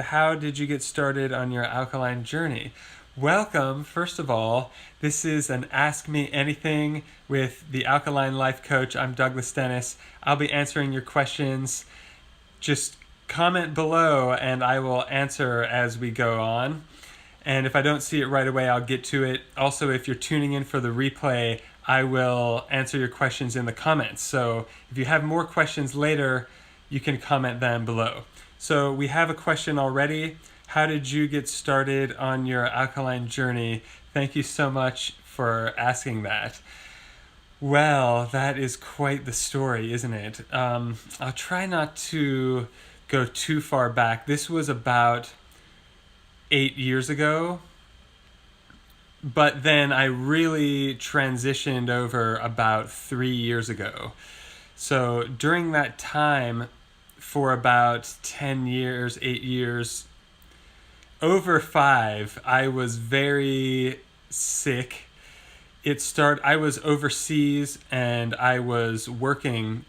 How did you get started on your alkaline journey? Welcome, first of all. This is an Ask Me Anything with the Alkaline Life Coach. I'm Douglas Dennis. I'll be answering your questions. Just comment below and I will answer as we go on. And if I don't see it right away, I'll get to it. Also, if you're tuning in for the replay, I will answer your questions in the comments. So if you have more questions later, you can comment them below. So we have a question already. How did you get started on your alkaline journey? Thank you so much for asking that. Well, that is quite the story, isn't it? I'll try not to go too far back. This was about 8 years ago, but then I really transitioned over about 3 years ago. So during that time, for about 10 years, 8 years, over 5, I was very sick. I was overseas and I was working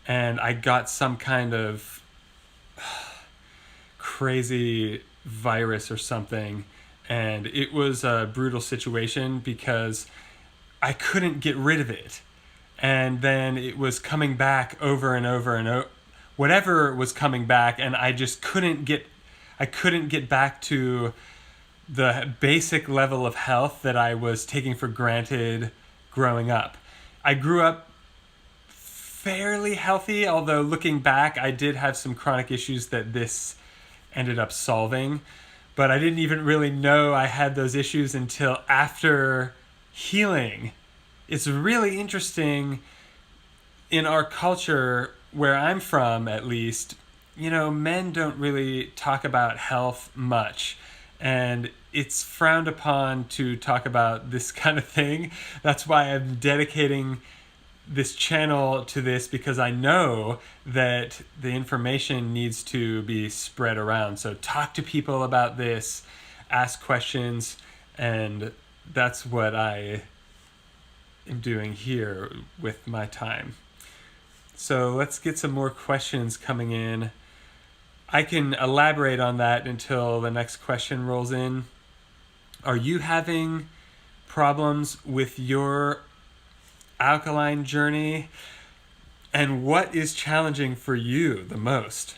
and I got some kind of crazy virus or something. And it was a brutal situation because I couldn't get rid of it. And then it was coming back over and over and over. Whatever was coming back, and I just couldn't get back to the basic level of health that I was taking for granted growing up. I grew up fairly healthy, although looking back, I did have some chronic issues that this ended up solving. But I didn't even really know I had those issues until after healing. It's really interesting in our culture, where I'm from at least, men don't really talk about health much. And it's frowned upon to talk about this kind of thing. That's why I'm dedicating this channel to this, because I know that the information needs to be spread around. So talk to people about this, ask questions, and that's what I am doing here with my time. So let's get some more questions coming in. I can elaborate on that until the next question rolls in. Are you having problems with your alkaline journey? And what is challenging for you the most?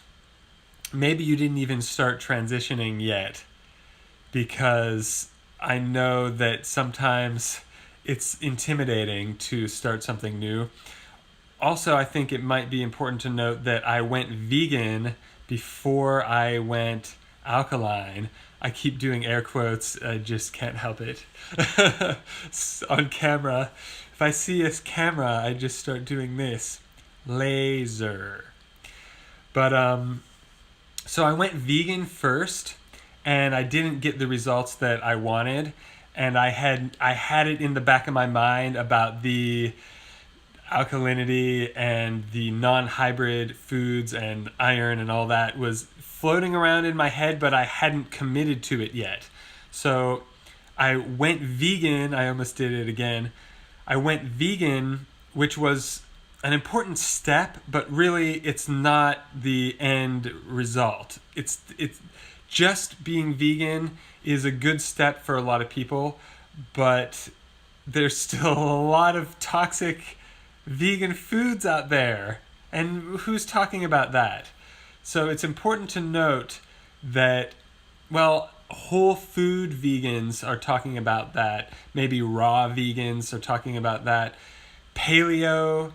Maybe you didn't even start transitioning yet, because I know that sometimes it's intimidating to start something new. Also, I think it might be important to note that I went vegan before I went alkaline. I keep doing air quotes, I just can't help it. On camera, if I see a camera, I just start doing this. Laser. But, so I went vegan first, and I didn't get the results that I wanted. And I had it in the back of my mind about the alkalinity and the non-hybrid foods and iron and all that was floating around in my head, but I hadn't committed to it yet. So I went vegan. I almost did it again. I went vegan, which was an important step, but really it's not the end result. It's just being vegan is a good step for a lot of people, but there's still a lot of toxic vegan foods out there, and who's talking about that? So it's important to note that, whole food vegans are talking about that. Maybe raw vegans are talking about that. Paleo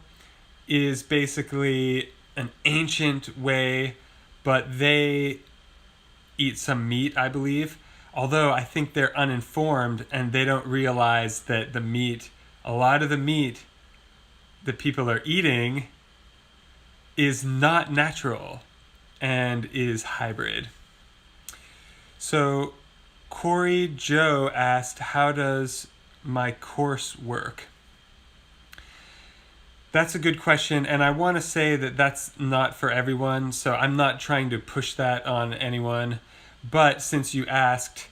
is basically an ancient way, but they eat some meat, I believe. Although I think they're uninformed and they don't realize that a lot of the meat that people are eating is not natural and is hybrid. So Corey Joe asked, how does my course work? That's a good question, and I want to say that that's not for everyone, so I'm not trying to push that on anyone. But since you asked,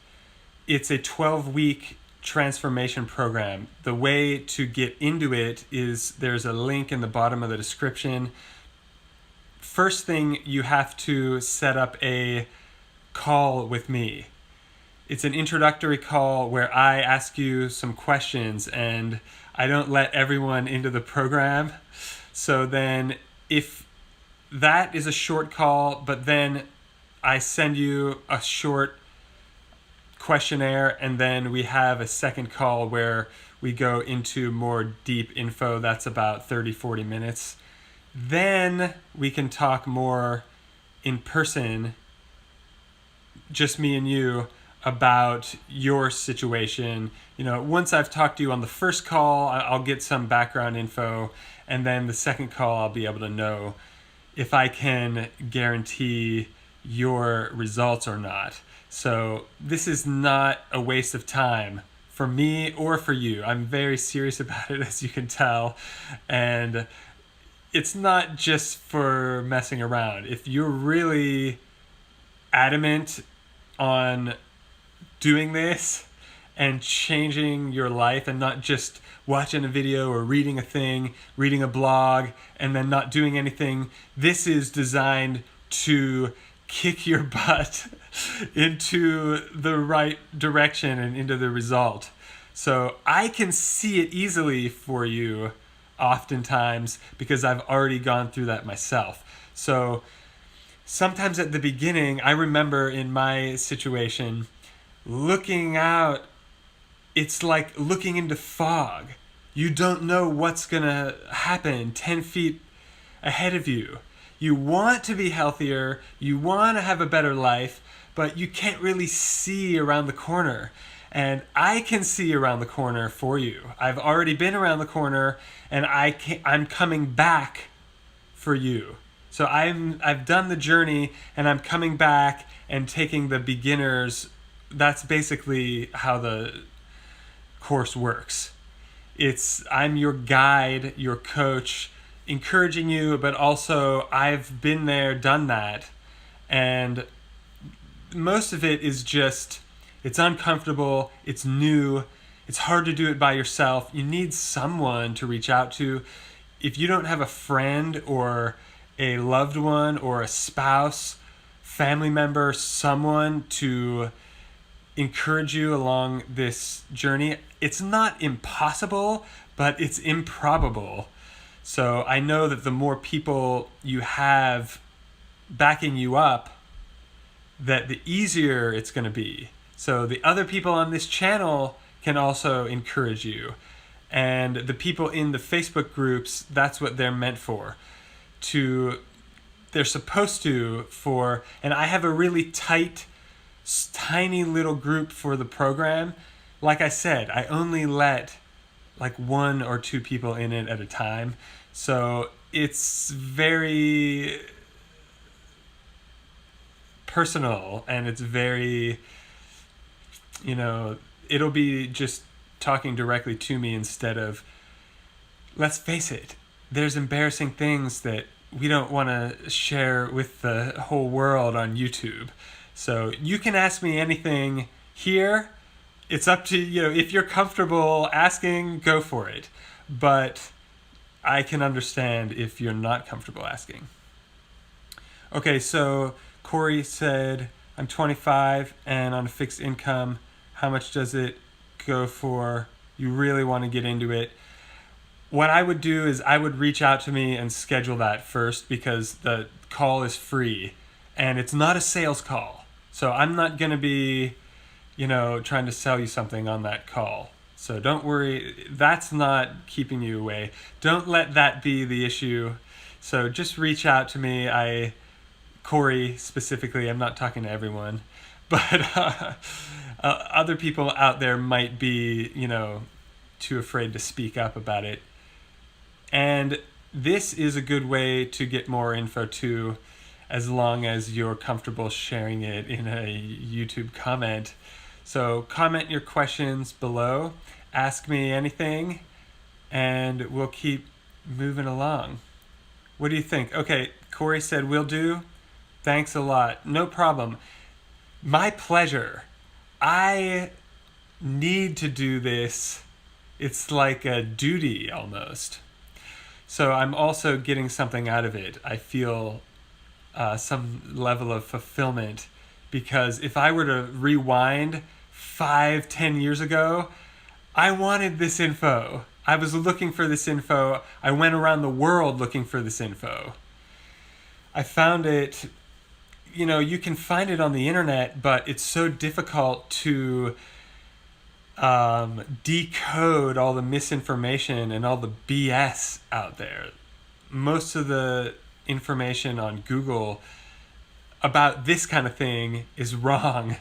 it's a 12-week transformation program. The way to get into it is there's a link in the bottom of the description. First thing, you have to set up a call with me. It's an introductory call where I ask you some questions and I don't let everyone into the program. So then if that is a short call, but then I send you a short questionnaire, and then we have a second call where we go into more deep info. That's about 30-40 minutes. Then we can talk more in person, just me and you, about your situation. Once I've talked to you on the first call, I'll get some background info, and then the second call I'll be able to know if I can guarantee your results or not. So this is not a waste of time for me or for you. I'm very serious about it, as you can tell. And it's not just for messing around. If you're really adamant on doing this and changing your life and not just watching a video or reading a thing, reading a blog, and then not doing anything, this is designed to kick your butt into the right direction and into the result. So I can see it easily for you oftentimes because I've already gone through that myself. So sometimes at the beginning, I remember in my situation, looking out, it's like looking into fog. You don't know what's gonna happen 10 feet ahead of you. You want to be healthier, you want to have a better life, but you can't really see around the corner. And I can see around the corner for you. I've already been around the corner, and I'm coming back for you. So I've done the journey, and I'm coming back and taking the beginners. That's basically how the course works. I'm your guide, your coach, encouraging you, but also I've been there, done that. And most of it is just, it's uncomfortable, it's new, it's hard to do it by yourself. You need someone to reach out to. If you don't have a friend or a loved one or a spouse, family member, someone to encourage you along this journey, it's not impossible, but it's improbable. So I know that the more people you have backing you up, that the easier it's going to be. So the other people on this channel can also encourage you. And the people in the Facebook groups, that's what they're meant for. They're supposed to and I have a really tight, tiny little group for the program. Like I said, I only let like 1 or 2 people in it at a time. So it's very personal, and it's very, it'll be just talking directly to me instead of, let's face it, there's embarrassing things that we don't want to share with the whole world on YouTube. So you can ask me anything here. It's up to you. If you're comfortable asking, go for it. But I can understand if you're not comfortable asking. Okay, so Corey said, I'm 25 and on a fixed income. How much does it go for? You really want to get into it. What I would do is I would reach out to me and schedule that first, because the call is free and it's not a sales call. So I'm not going to be, trying to sell you something on that call. So don't worry, that's not keeping you away. Don't let that be the issue. So just reach out to me. Corey specifically, I'm not talking to everyone, but other people out there might be, too afraid to speak up about it. And this is a good way to get more info too, as long as you're comfortable sharing it in a YouTube comment. So comment your questions below, ask me anything, and we'll keep moving along. What do you think? Okay, Corey said will do. Thanks a lot. No problem. My pleasure. I need to do this. It's like a duty almost. So I'm also getting something out of it. I feel some level of fulfillment because if I were to rewind 5-10 years ago, I wanted this info. I was looking for this info. I went around the world looking for this info. I found it, you can find it on the internet, but it's so difficult to decode all the misinformation and all the BS out there. Most of the information on Google about this kind of thing is wrong.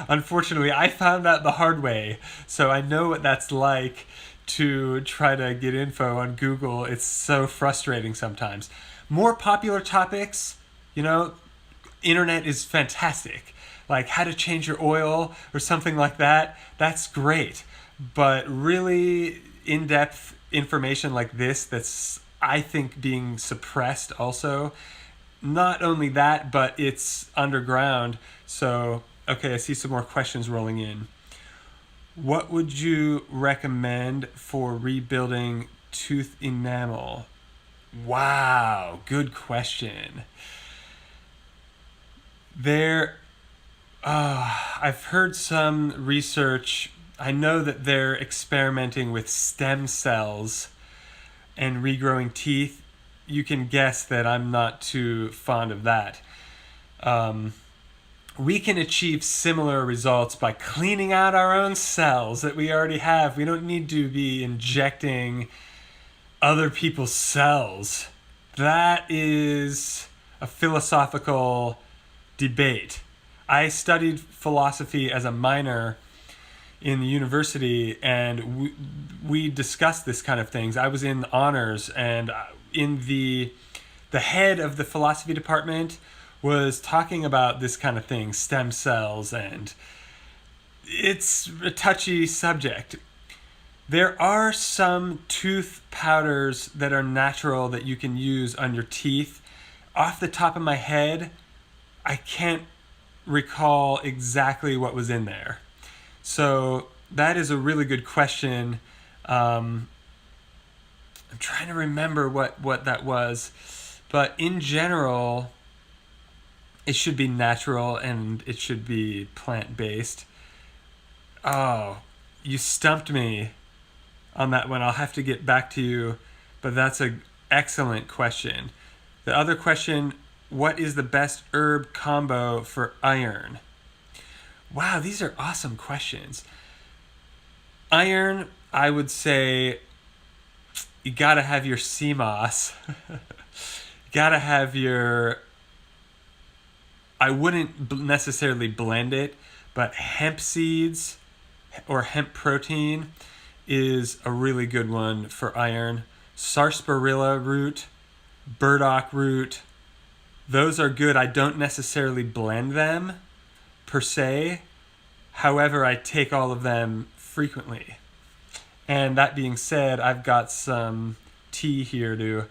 Unfortunately, I found out the hard way, so I know what that's like to try to get info on Google. It's so frustrating sometimes. More popular topics, internet is fantastic. Like how to change your oil or something like that, that's great. But really in-depth information like this that's, I think, being suppressed also. Not only that, but it's underground. So, okay, I see some more questions rolling in. What would you recommend for rebuilding tooth enamel? Wow, good question. I've heard some research. I know that they're experimenting with stem cells and regrowing teeth. You can guess that I'm not too fond of that. We can achieve similar results by cleaning out our own cells that we already have. We don't need to be injecting other people's cells. That is a philosophical debate. I studied philosophy as a minor in the university, and we discussed this kind of things. I was in honors, and in the head of the philosophy department was talking about this kind of thing, stem cells, and it's a touchy subject. There are some tooth powders that are natural that you can use on your teeth. Off the top of my head, I can't recall exactly what was in there. So that is a really good question. I'm trying to remember what that was. But in general, it should be natural and it should be plant-based. Oh, you stumped me on that one. I'll have to get back to you, but that's an excellent question. The other question, what is the best herb combo for iron? Wow, these are awesome questions. Iron, I would say you gotta have your sea moss. You gotta have your, I wouldn't necessarily blend it, but hemp seeds or hemp protein is a really good one for iron. Sarsaparilla root, burdock root, those are good. I don't necessarily blend them per se. However, I take all of them frequently. And that being said, I've got some tea here to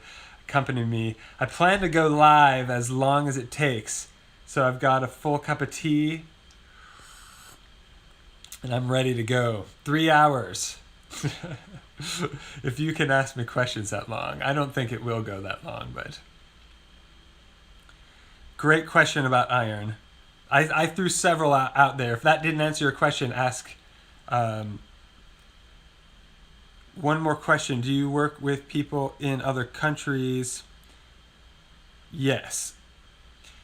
accompany me. I plan to go live as long as it takes. So I've got a full cup of tea and I'm ready to go. 3 hours. If you can ask me questions that long. I don't think it will go that long, but great question about iron. I threw several out there. If that didn't answer your question, ask one more question. Do you work with people in other countries? Yes.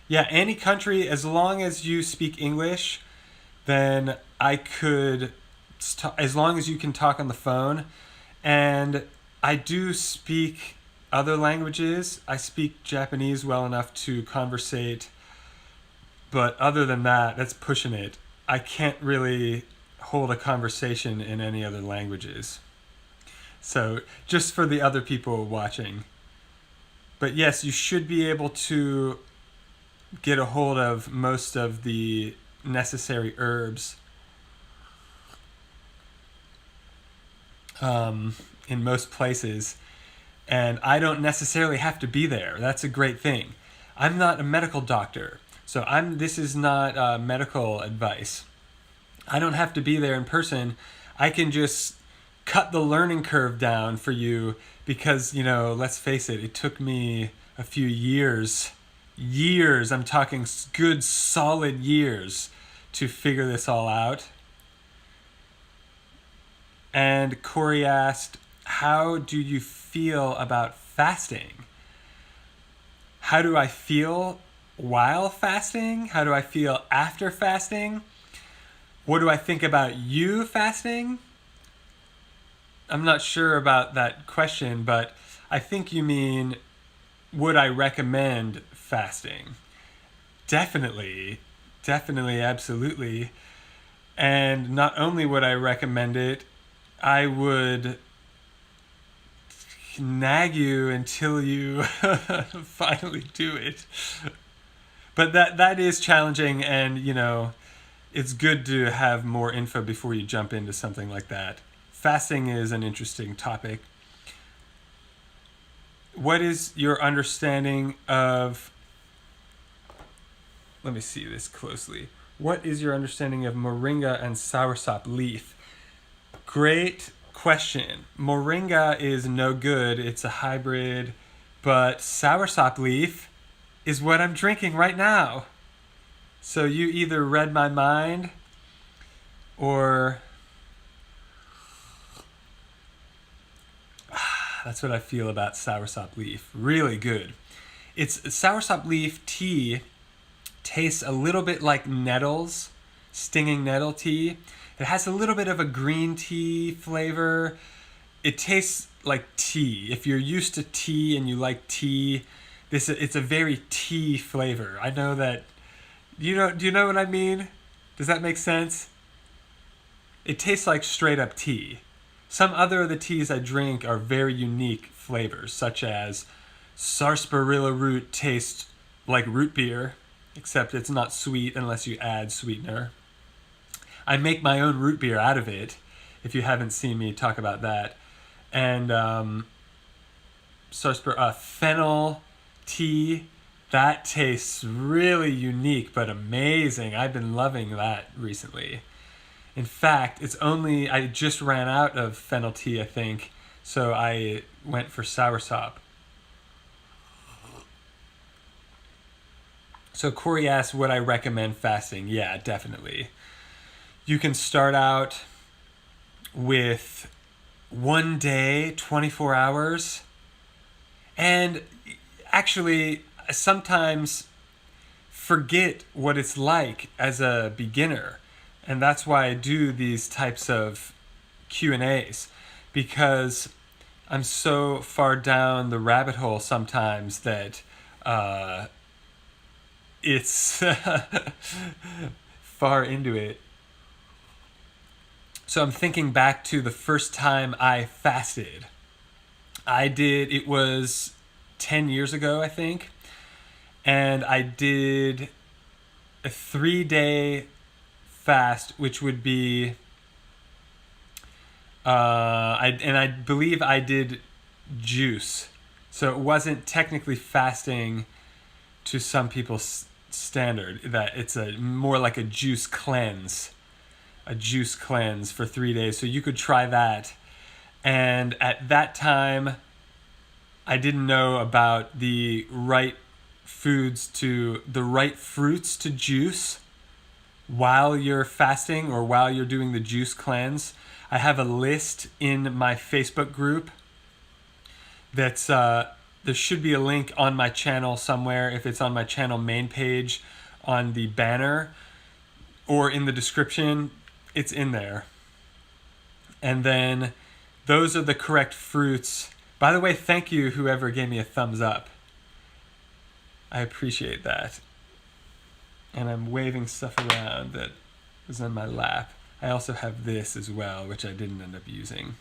Yeah, any country, as long as you speak English, then I could, as long as you can talk on the phone. And I do speak other languages. I speak Japanese well enough to conversate. But other than that, that's pushing it. I can't really hold a conversation in any other languages. So just for the other people watching. But yes, you should be able to get a hold of most of the necessary herbs in most places. And I don't necessarily have to be there. That's a great thing. I'm not a medical doctor. So this is not medical advice. I don't have to be there in person. I can just cut the learning curve down for you because, let's face it, it took me a few years years. I'm talking good, solid years to figure this all out. And Corey asked, how do you feel about fasting? How do I feel while fasting? How do I feel after fasting? What do I think about you fasting? I'm not sure about that question, but I think you mean, would I recommend fasting? Definitely, absolutely. And not only would I recommend it, I would nag you until you finally do it. But that is challenging, and it's good to have more info before you jump into something like that. Fasting is an interesting topic. What is your understanding of... Let me see this closely. What is your understanding of Moringa and Soursop leaf? Great question. Moringa is no good. It's a hybrid. But Soursop leaf is what I'm drinking right now. So you either read my mind or... That's what I feel about Soursop leaf. Really good. It's Soursop leaf tea tastes a little bit like Nettle's stinging nettle tea. It has a little bit of a green tea flavor. It tastes like tea. If you're used to tea and you like tea, it's a very tea flavor. I know that. Do you know what I mean? Does that make sense? It tastes like straight up tea. Some other of the teas I drink are very unique flavors, such as sarsaparilla root tastes like root beer, except it's not sweet unless you add sweetener. I make my own root beer out of it, if you haven't seen me talk about that. And fennel tea, that tastes really unique but amazing. I've been loving that recently. In fact, I just ran out of fennel tea, I think, so I went for Soursop. So Corey asked, would I recommend fasting? Yeah, definitely. You can start out with 1 day, 24 hours. And actually, sometimes forget what it's like as a beginner. And that's why I do these types of Q&As, because I'm so far down the rabbit hole sometimes that it's far into it. So I'm thinking back to the first time I fasted. It was 10 years ago, I think. And I did a 3-day fast, which would be, I believe I did juice. So it wasn't technically fasting to some people's standard, that it's more like a juice cleanse for 3 days. So you could try that. And at that time, I didn't know about the right fruits to juice while you're fasting or while you're doing the juice cleanse. I have a list in my Facebook group that's there should be a link on my channel somewhere. If it's on my channel main page on the banner or in the description, it's in there. And then those are the correct fruits. By the way, thank you whoever gave me a thumbs up. I appreciate that. And I'm waving stuff around that was on my lap. I also have this as well, which I didn't end up using.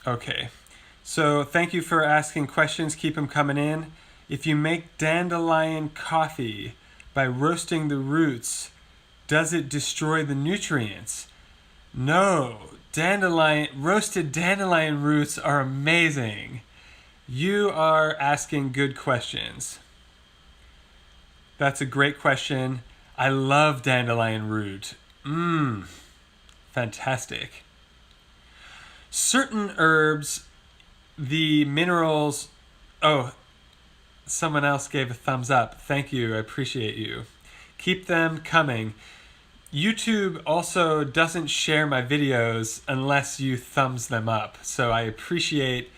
Okay, so thank you for asking questions. Keep them coming in. If you make dandelion coffee by roasting the roots, does it destroy the nutrients? No, roasted dandelion roots are amazing. You are asking good questions. That's a great question. I love dandelion root. Fantastic. Certain herbs, the minerals Oh, someone else gave a thumbs up. Thank you. I appreciate you. Keep them coming. YouTube also doesn't share my videos unless you thumbs them up. So I appreciate,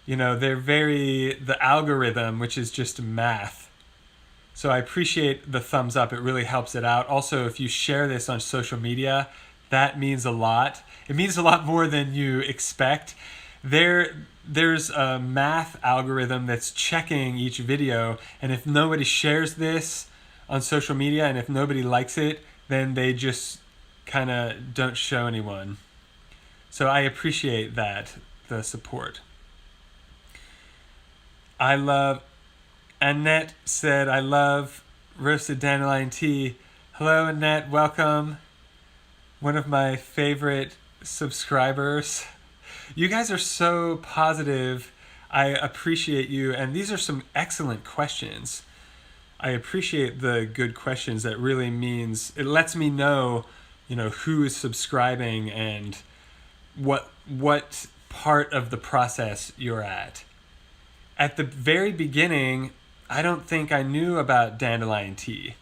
the algorithm, which is just math. So I appreciate the thumbs up. It really helps it out. Also, if you share this on social media, that means a lot. It means a lot more than you expect. There's a math algorithm that's checking each video, and if nobody shares this on social media and if nobody likes it, then they just kind of don't show anyone. So I appreciate that, the support. Annette said, I love roasted dandelion tea. Hello, Annette, welcome. One of my favorite subscribers. You guys are so positive. I appreciate you. And these are some excellent questions. I appreciate the good questions. That really means, it lets me know, who is subscribing and what part of the process you're at. At the very beginning, I don't think I knew about dandelion tea.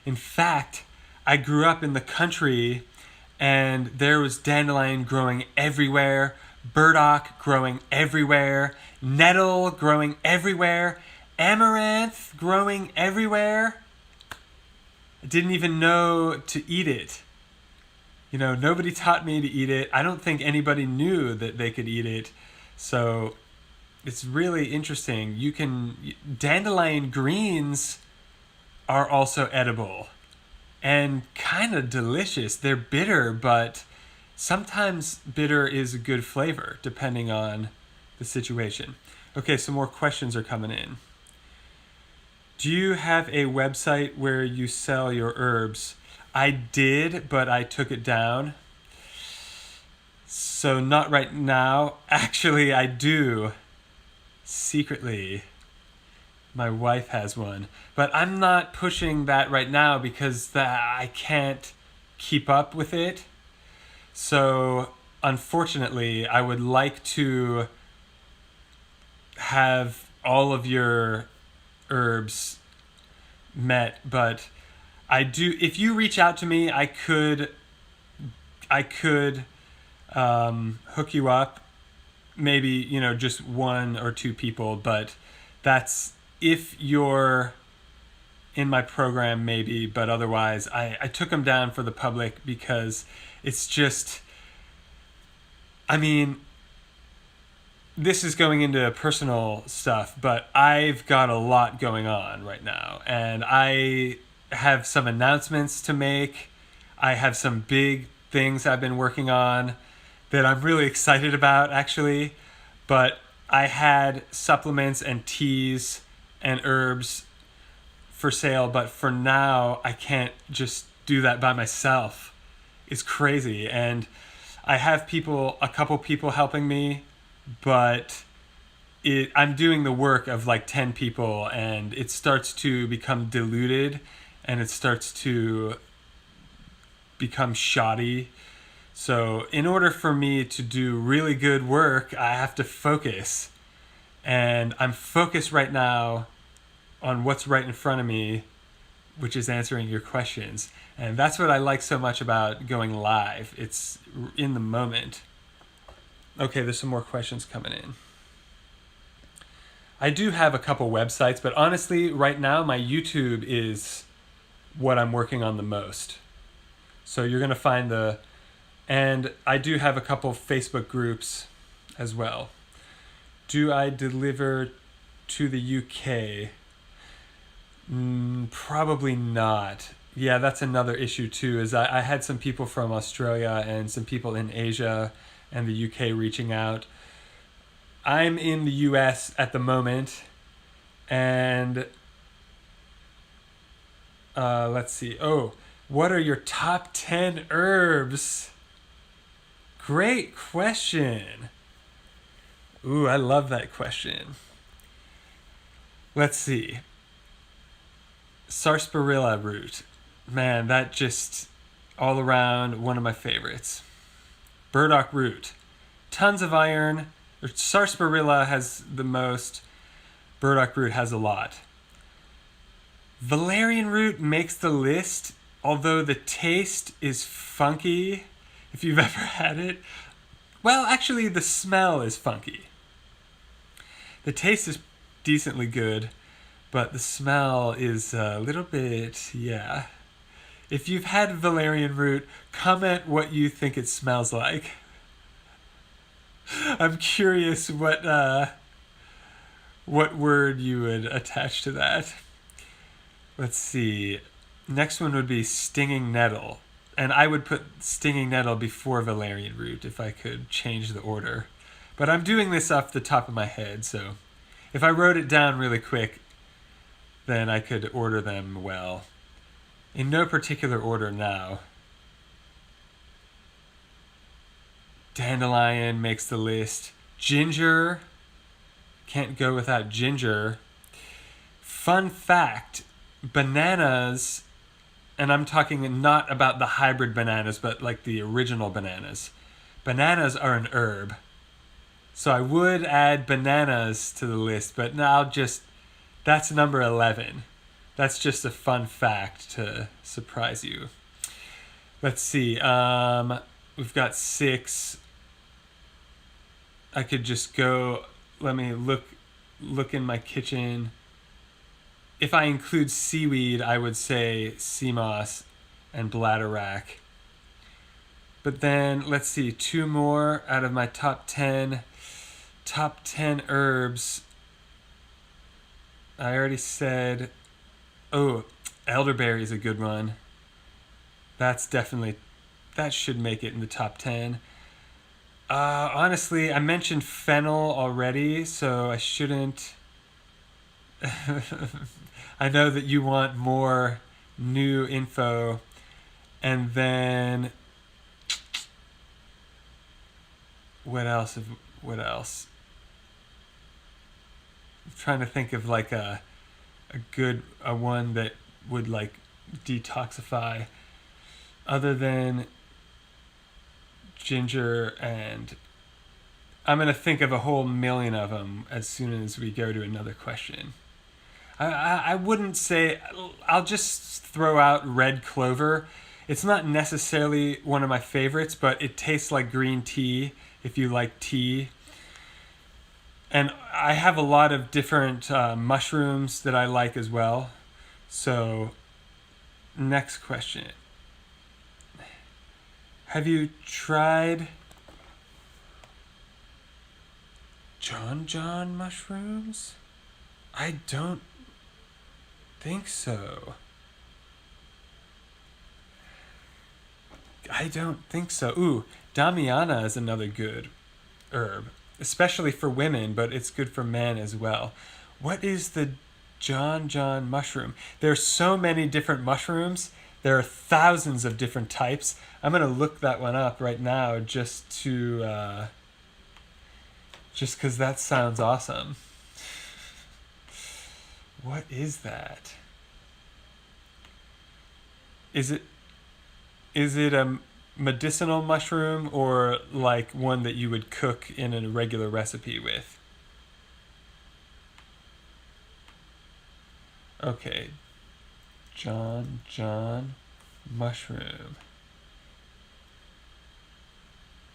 In fact, I grew up in the country and there was dandelion growing everywhere, burdock growing everywhere, nettle growing everywhere, amaranth growing everywhere. I didn't even know to eat it. Nobody taught me to eat it. I don't think anybody knew that they could eat it. So it's really interesting. Dandelion greens are also edible and kind of delicious. They're bitter, but sometimes bitter is a good flavor depending on the situation. Okay, some more questions are coming in. Do you have a website where you sell your herbs? I did, but I took it down. So not right now. Actually, I do. Secretly. My wife has one. But I'm not pushing that right now because I can't keep up with it. So unfortunately, I would like to have all of your herbs met, but I do. If you reach out to me, I could hook you up. Maybe just one or two people, but that's if you're in my program, maybe. But otherwise, I took them down for the public because it's just. This is going into personal stuff, but I've got a lot going on right now, and I have some announcements to make. I have some big things I've been working on that I'm really excited about, actually. But I had supplements and teas and herbs for sale, but for now, I can't just do that by myself. It's crazy, and I have a couple people helping me, but I'm doing the work of like 10 people, and it starts to become diluted and it starts to become shoddy. So in order for me to do really good work, I have to focus. And I'm focused right now on what's right in front of me, which is answering your questions. And that's what I like so much about going live. It's in the moment. Okay, there's some more questions coming in. I do have a couple websites, but honestly, right now, my YouTube is what I'm working on the most. So you're going to find and I do have a couple Facebook groups as well. Do I deliver to the UK? Probably not. Yeah, that's another issue too, is I had some people from Australia and some people in Asia and the UK reaching out. I'm in the US at the moment, and let's see. Oh, what are your top 10 herbs? Great question. Ooh, I love that question. Let's see. Sarsaparilla root. Man, that just all around one of my favorites. Burdock root. Tons of iron. Sarsaparilla has the most. Burdock root has a lot. Valerian root makes the list, although the taste is funky, if you've ever had it. Well, actually, the smell is funky. The taste is decently good, but the smell is a little bit, yeah. If you've had valerian root, comment what you think it smells like. I'm curious what word you would attach to that. Let's see. Next one would be stinging nettle. And I would put stinging nettle before valerian root if I could change the order. But I'm doing this off the top of my head, so if I wrote it down really quick, then I could order them well. In no particular order now. Dandelion makes the list. Ginger. Can't go without ginger. Fun fact, bananas, and I'm talking not about the hybrid bananas, but like the original bananas. Bananas are an herb. So I would add bananas to the list, but now that's number 11. That's just a fun fact to surprise you. Let's see. We've got 6. I could just go. Let me look in my kitchen. If I include seaweed, I would say sea moss and bladderwrack. But then let's see, 2 more out of my top 10. Top 10 herbs. I already said. Oh, elderberry is a good one. That should make it in the top 10. Honestly, I mentioned fennel already, so I shouldn't. I know that you want more new info. And then what else? I'm trying to think of like a one that would like detoxify other than ginger, and I'm going to think of a whole million of them as soon as we go to another question. I wouldn't say, I'll just throw out red clover. It's not necessarily one of my favorites, but it tastes like green tea if you like tea. And I have a lot of different mushrooms that I like as well. So, next question. Have you tried John mushrooms? I don't think so. Ooh, Damiana is another good herb, especially for women, but it's good for men as well. What is the John mushroom? There's so many different mushrooms. There are thousands of different types. I'm going to look that one up right now just because that sounds awesome. What is that? Is it a medicinal mushroom or like one that you would cook in a regular recipe with? Okay. John mushroom.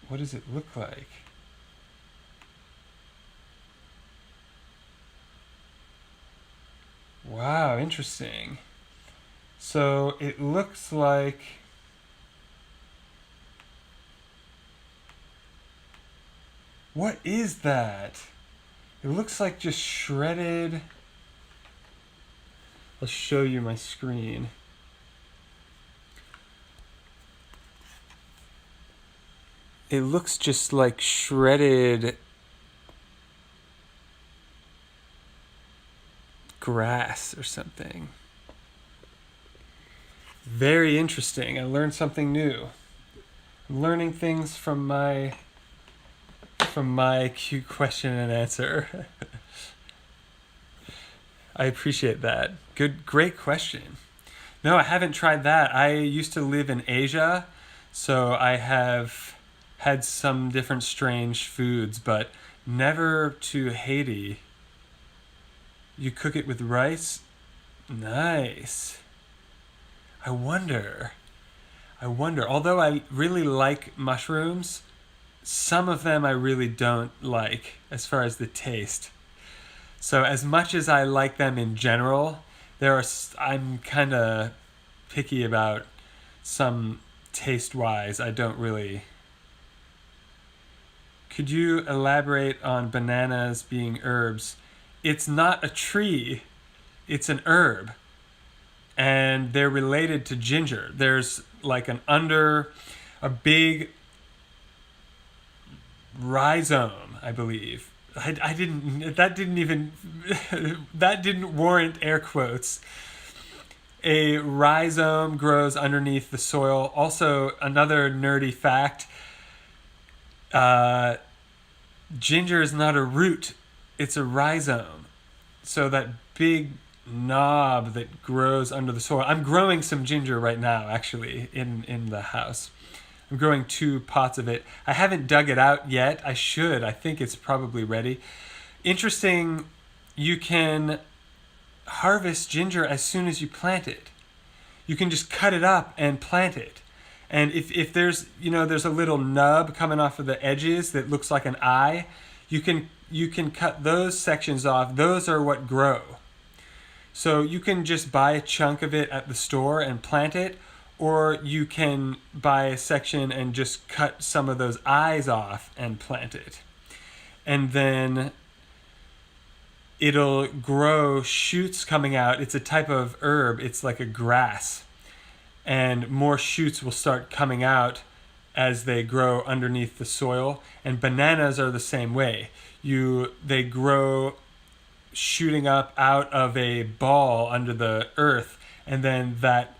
What does it look like? Wow, interesting. So it looks like what is that? It looks like just shredded. I'll show you my screen. It looks just like shredded grass or something. Very interesting. I learned something new. I'm learning things from my cute question and answer. I appreciate that. Great question. No, I haven't tried that. I used to live in Asia, so I have had some different strange foods, but never to Haiti. You cook it with rice? Nice. I wonder. Although I really like mushrooms, some of them I really don't like as far as the taste. So as much as I like them in general, I'm kind of picky about some taste-wise. I don't really. Could you elaborate on bananas being herbs? It's not a tree, it's an herb. And they're related to ginger. There's like a big rhizome, I believe. That didn't warrant air quotes. A rhizome grows underneath the soil. Also, another nerdy fact, ginger is not a root, it's a rhizome. So that big knob that grows under the soil. I'm growing some ginger right now, actually, in the house. I'm growing 2 pots of it. I haven't dug it out yet. I should. I think it's probably ready. Interesting, you can harvest ginger as soon as you plant it. You can just cut it up and plant it. And if there's a little nub coming off of the edges that looks like an eye, you can cut those sections off. Those are what grow. So you can just buy a chunk of it at the store and plant it, or you can buy a section and just cut some of those eyes off and plant it. And then it'll grow shoots coming out. It's a type of herb. It's like a grass. And more shoots will start coming out as they grow underneath the soil. And bananas are the same way. They grow shooting up out of a ball under the earth, and then that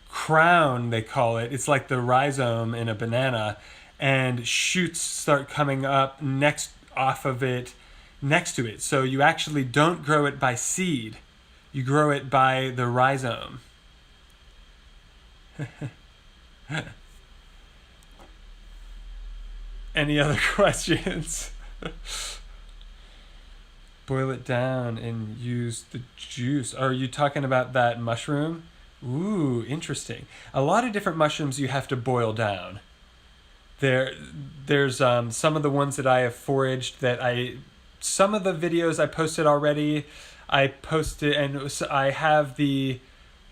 crown, they call it, it's like the rhizome in a banana, and shoots start coming up next to it. So you actually don't grow it by seed, you grow it by the rhizome. Any other questions? Boil it down and use the juice. Are you talking about that mushroom? Ooh, interesting. A lot of different mushrooms you have to boil down. There's some of the ones that I have foraged some of the videos I posted already. I posted, and I have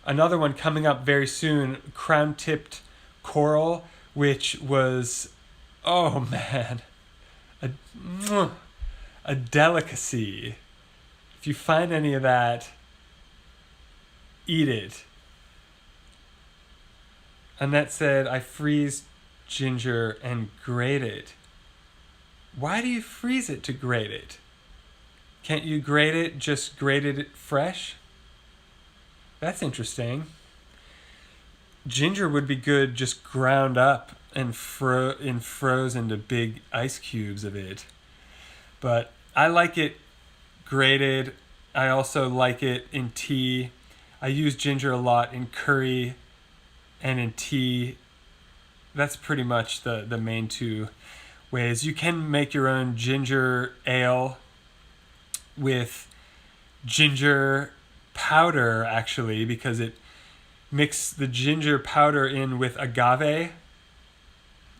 another one coming up very soon, crown-tipped coral, which was, oh man, a delicacy. If you find any of that, eat it. Annette said, I freeze ginger and grate it. Why do you freeze it to grate it? Can't you grate it, just grate it fresh? That's interesting. Ginger would be good just ground up and froze into big ice cubes of it. But I like it grated. I also like it in tea. I use ginger a lot in curry and in tea. That's pretty much the main 2 ways. You can make your own ginger ale with ginger powder, actually, because it mix the ginger powder in with agave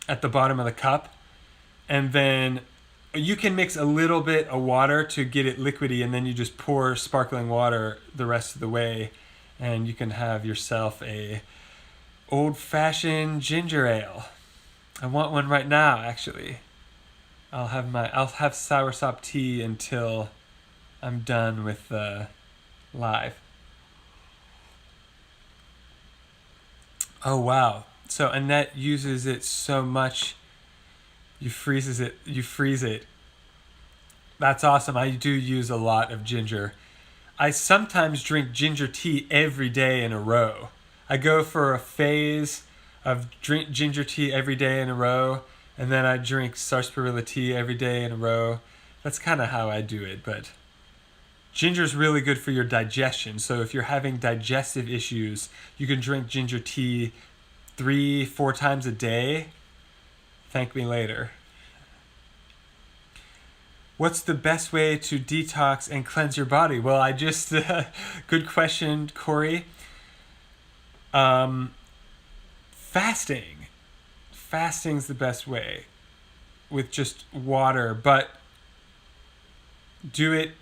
at the bottom of the cup, and then you can mix a little bit of water to get it liquidy, and then you just pour sparkling water the rest of the way, and you can have yourself a old-fashioned ginger ale. I want one right now, actually. I'll have Soursop tea until I'm done with the live. Oh wow. So Annette uses it so much, you freeze it. That's awesome. I do use a lot of ginger. I sometimes drink ginger tea every day in a row. I go for a phase of drink ginger tea every day in a row, and then I drink sarsaparilla tea every day in a row. That's kind of how I do it, but ginger is really good for your digestion. So if you're having digestive issues, you can drink ginger tea 3-4 times a day. Thank me later. what's the best way to detox and cleanse your body? Well, I just, good question, Corey. Fasting. Fasting's the best way with just water, but do it,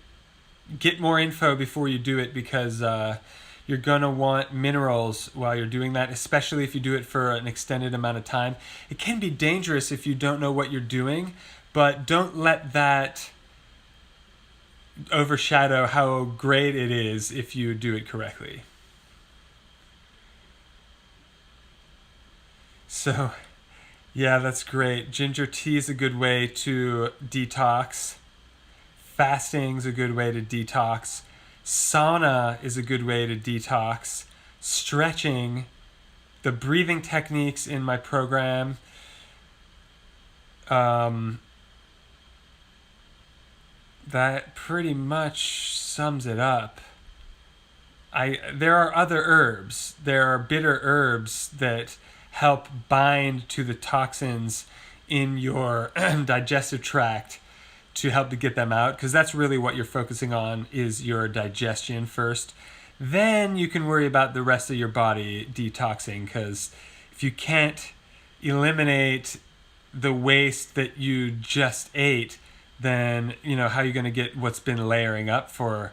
get more info before you do it, because you're going to want minerals while you're doing that, especially if you do it for an extended amount of time. It can be dangerous if you don't know what you're doing, but don't let that overshadow how great it is if you do it correctly. So, yeah, that's great. Ginger tea is a good way to detox. Fasting's a good way to detox. Sauna is a good way to detox. Stretching, the breathing techniques in my program, that pretty much sums it up. There are other herbs. There are bitter herbs that help bind to the toxins in your digestive tract to help to get them out, because that's really what you're focusing on, is your digestion first. Then you can worry about the rest of your body detoxing, because if you can't eliminate the waste that you just ate, then how are you going to get what's been layering up for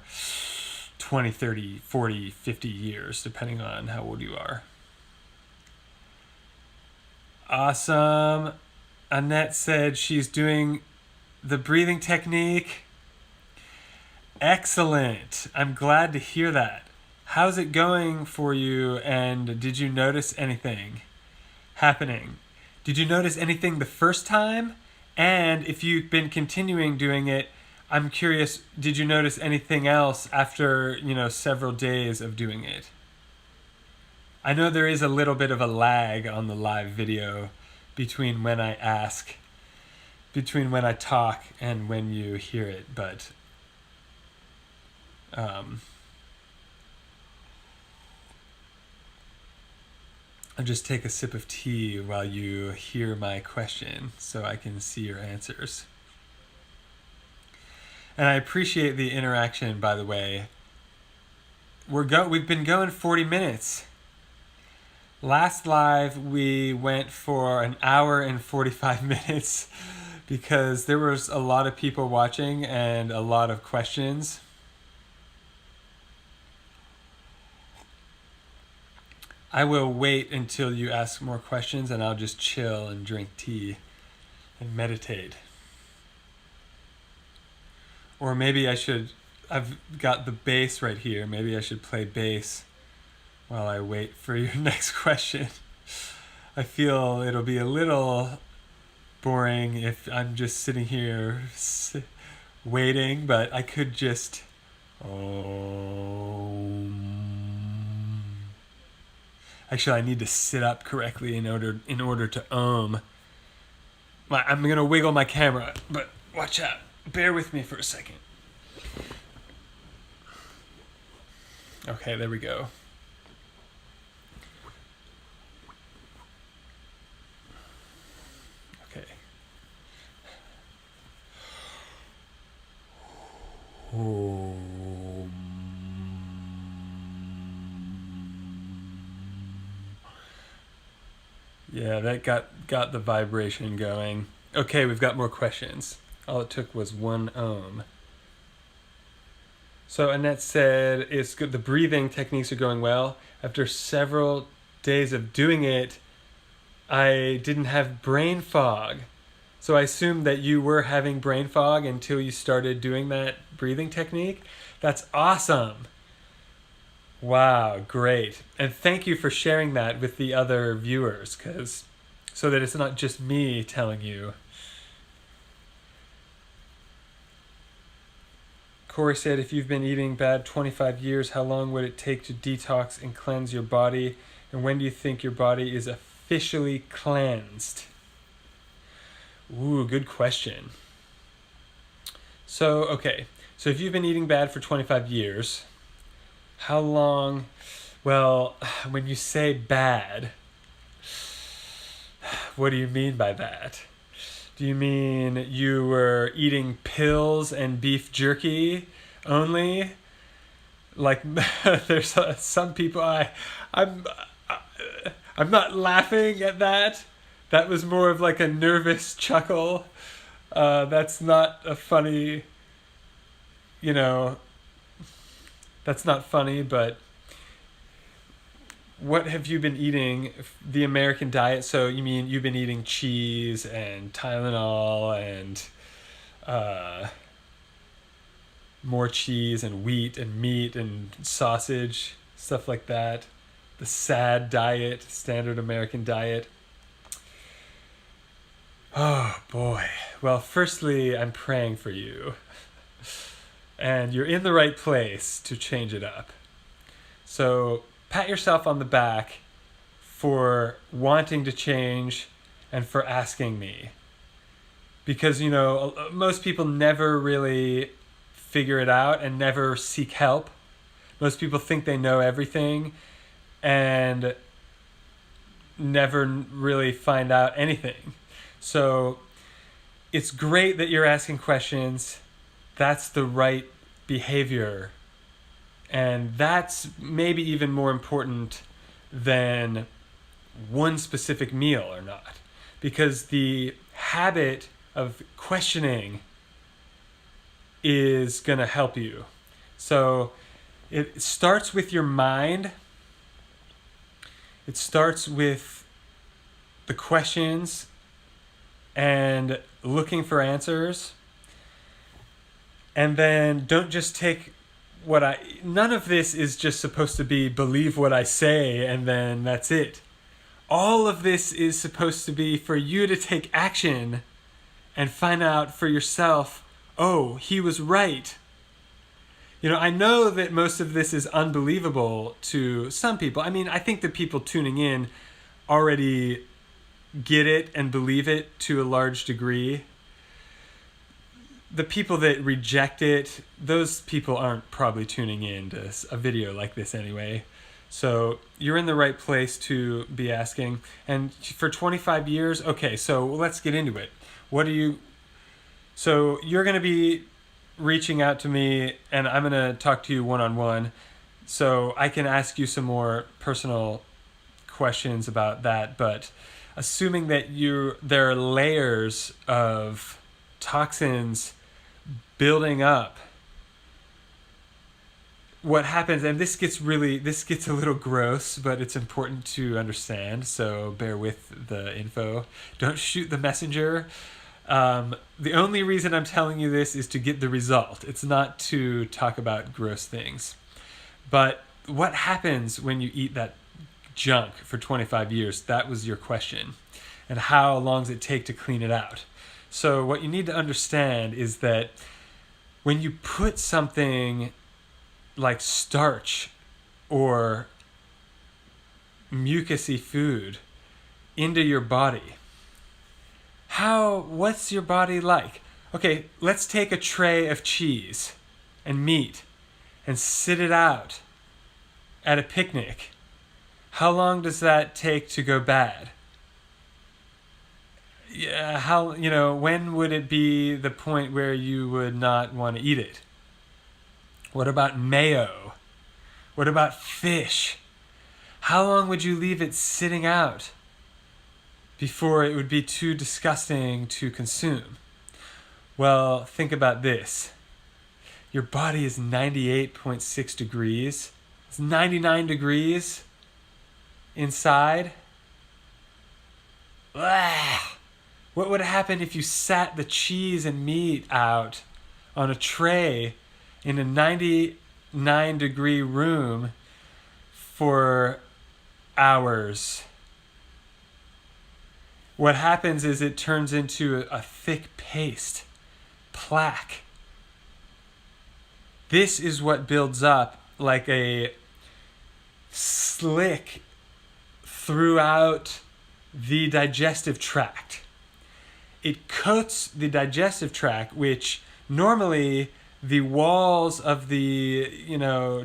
20, 30, 40, 50 years, depending on how old you are. Awesome. Annette said she's doing the breathing technique. Excellent. I'm glad to hear that. How's it going for you, and did you notice anything happening? Did you notice anything the first time? And if you've been continuing doing it, I'm curious, did you notice anything else after, several days of doing it? I know there is a little bit of a lag on the live video between when I talk and when you hear it, but I'll just take a sip of tea while you hear my question so I can see your answers. And I appreciate the interaction, by the way. We've been going 40 minutes. Last live, we went for an hour and 45 minutes because there was a lot of people watching and a lot of questions. I will wait until you ask more questions, and I'll just chill and drink tea and meditate. Or maybe I've got the bass right here. Maybe I should play bass while I wait for your next question. I feel it'll be a little boring if I'm just sitting here waiting, but I could just... Actually, I need to sit up correctly in order to I'm going to wiggle my camera, but watch out. Bear with me for a second. Okay, there we go. Okay. Yeah, that got the vibration going. Okay, we've got more questions. All it took was 1 ohm. So Annette said it's good. The breathing techniques are going well. After several days of doing it, I didn't have brain fog. So I assumed that you were having brain fog until you started doing that breathing technique. That's awesome. Wow, great. And thank you for sharing that with the other viewers, so that it's not just me telling you. Corey said, if you've been eating bad 25 years, how long would it take to detox and cleanse your body? And when do you think your body is officially cleansed? Ooh, good question. So if you've been eating bad for 25 years, how long? Well, when you say bad, what do you mean by that? Do you mean you were eating pills and beef jerky only? Like, there's some people. I'm I'm not laughing at that. That was more of like a nervous chuckle. That's not a funny. You know, that's not funny. But what have you been eating? The American diet. So you mean you've been eating cheese and Tylenol and more cheese and wheat and meat and sausage, stuff like that. The SAD diet, standard American diet. Oh boy. Well, firstly, I'm praying for you. And you're in the right place to change it up. So pat yourself on the back for wanting to change and for asking me. Because, you know, most people never really figure it out and never seek help. Most people think they know everything and never really find out anything. So it's great that you're asking questions. That's the right behavior. And that's maybe even more important than one specific meal or not. Because the habit of questioning is going to help you. So it starts with your mind. It starts with the questions and looking for answers. And then don't just take none of this is just supposed to be believe what I say and then that's it. All of this is supposed to be for you to take action and find out for yourself, oh, he was right. You know, I know that most of this is unbelievable to some people. I mean, I think the people tuning in already get it and believe it to a large degree. The people that reject it, those people aren't probably tuning in to a video like this anyway. So you're in the right place to be asking. And for 25 years, okay, so let's get into it. So you're going to be reaching out to me and I'm going to talk to you one-on-one so I can ask you some more personal questions about that. But assuming that there are layers of toxins building up, what happens, and this gets a little gross, but it's important to understand, so bear with the info. Don't shoot the messenger. The only reason I'm telling you this is to get the result. It's not to talk about gross things. But what happens when you eat that junk for 25 years? That was your question. And how long does it take to clean it out? So what you need to understand is that when you put something like starch or mucusy food into your body, what's your body like? Okay, let's take a tray of cheese and meat and sit it out at a picnic. How long does that take to go bad? Yeah, when would it be the point where you would not want to eat it? What about mayo? What about fish? How long would you leave it sitting out before it would be too disgusting to consume? Well, think about this. Your body is 98.6 degrees. It's 99 degrees inside. Blah. What would happen if you sat the cheese and meat out on a tray in a 99 degree room for hours? What happens is it turns into a thick paste, plaque. This is what builds up like a slick throughout the digestive tract. It coats the digestive tract, which normally the walls of the,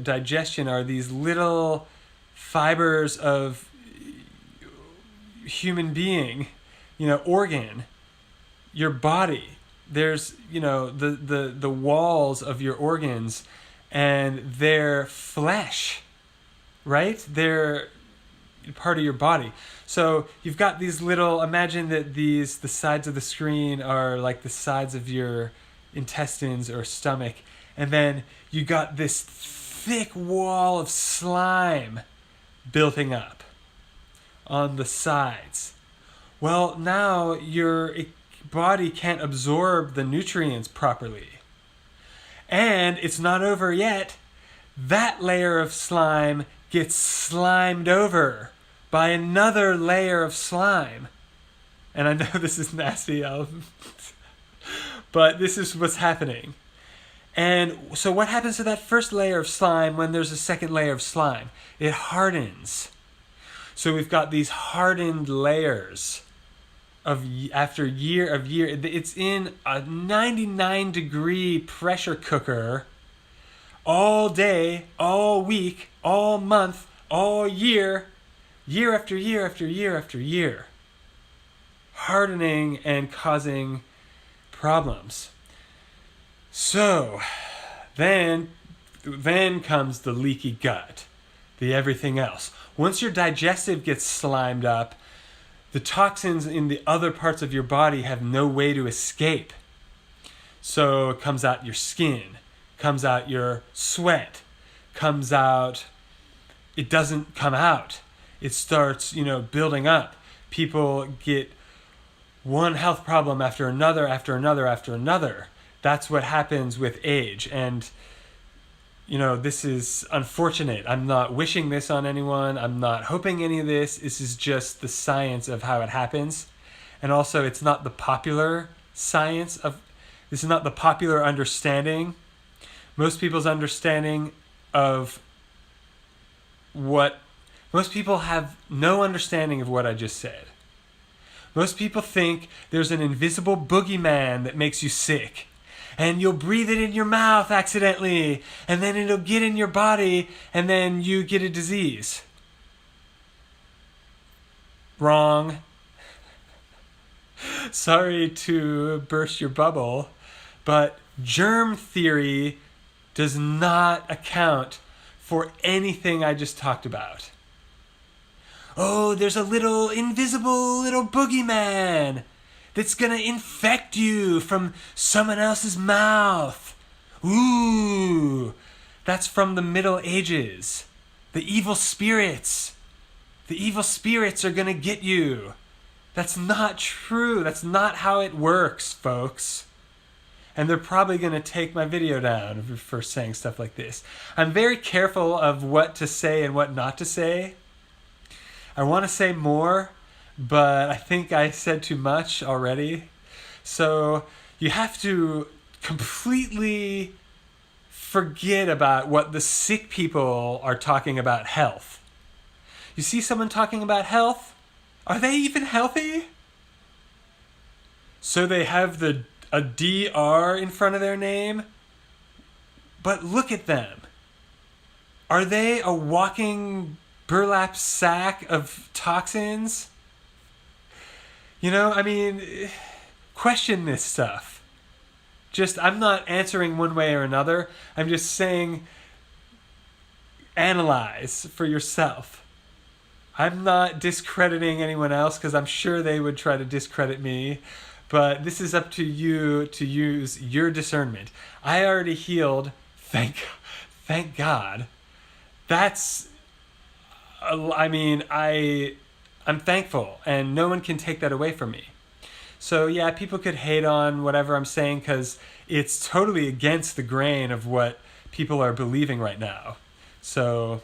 digestion are these little fibers of human being, organ. your body. There's, the walls of your organs, and they're flesh, right? They're part of your body. So you've got these little, imagine that the sides of the screen are like the sides of your intestines or stomach, and then you got this thick wall of slime building up on the sides. Well, now your body can't absorb the nutrients properly. And it's not over yet. That layer of slime gets slimed over by another layer of slime. And I know this is nasty, but this is what's happening. And so what happens to that first layer of slime when there's a second layer of slime? It hardens. So we've got these hardened layers after year of year. It's in a 99-degree pressure cooker all day, all week, all month, all year, year after year after year after year, hardening and causing problems. So then comes the leaky gut, the everything else. Once your digestive gets slimed up, the toxins in the other parts of your body have no way to escape. So it comes out your skin, comes out your sweat, it doesn't come out. It starts, building up. People get one health problem after another, after another, after another. That's what happens with age. And, this is unfortunate. I'm not wishing this on anyone. I'm not hoping any of this. This is just the science of how it happens. And also, it's not the popular science this is not the popular understanding. Most people's understanding most people have no understanding of what I just said. Most people think there's an invisible boogeyman that makes you sick. And you'll breathe it in your mouth accidentally, and then it'll get in your body, and then you get a disease. Wrong. Sorry to burst your bubble, but germ theory does not account for anything I just talked about. Oh, there's a little invisible little boogeyman that's gonna infect you from someone else's mouth. Ooh, that's from the Middle Ages. The evil spirits are gonna get you. That's not true. That's not how it works, folks. And they're probably gonna take my video down for saying stuff like this. I'm very careful of what to say and what not to say. I want to say more, but I think I said too much already. So you have to completely forget about what the sick people are talking about health. You see someone talking about health? Are they even healthy? So they have a DR in front of their name? But look at them. Are they a walking burlap sack of toxins? Question this stuff. I'm not answering one way or another. I'm just saying, analyze for yourself. I'm not discrediting anyone else because I'm sure they would try to discredit me, but this is up to you to use your discernment. I already healed, thank God. I'm thankful, and no one can take that away from me. So yeah, people could hate on whatever I'm saying because it's totally against the grain of what people are believing right now. So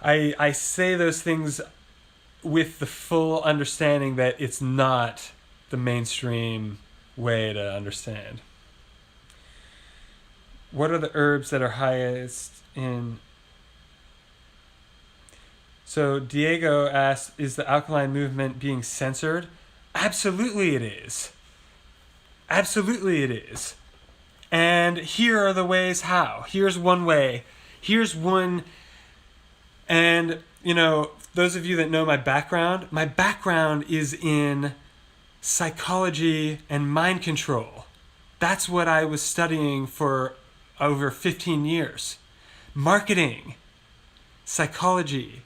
I say those things with the full understanding that it's not the mainstream way to understand. What are the herbs that are highest in... So Diego asked, is the alkaline movement being censored? Absolutely it is. Absolutely it is. And here are the ways how. Here's one way. Here's one. And, those of you that know my background is in psychology and mind control. That's what I was studying for over 15 years. Marketing, psychology,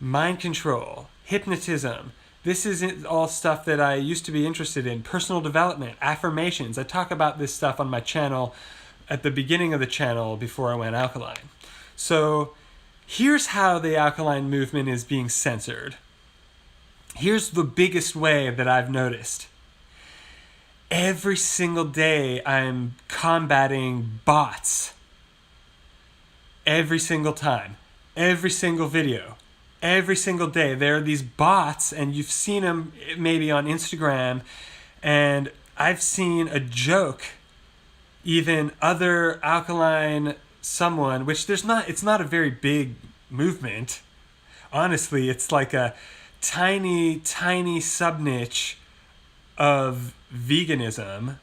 mind control, hypnotism. This is all stuff that I used to be interested in. Personal development, affirmations. I talk about this stuff on my channel at the beginning of the channel before I went alkaline. So here's how the alkaline movement is being censored. Here's the biggest way that I've noticed. Every single day I'm combating bots. Every single time. Every single video. Every single day there are these bots, and you've seen them maybe on Instagram, and I've seen a joke, even other alkaline someone, which it's not a very big movement. Honestly, it's like a tiny sub-niche of veganism,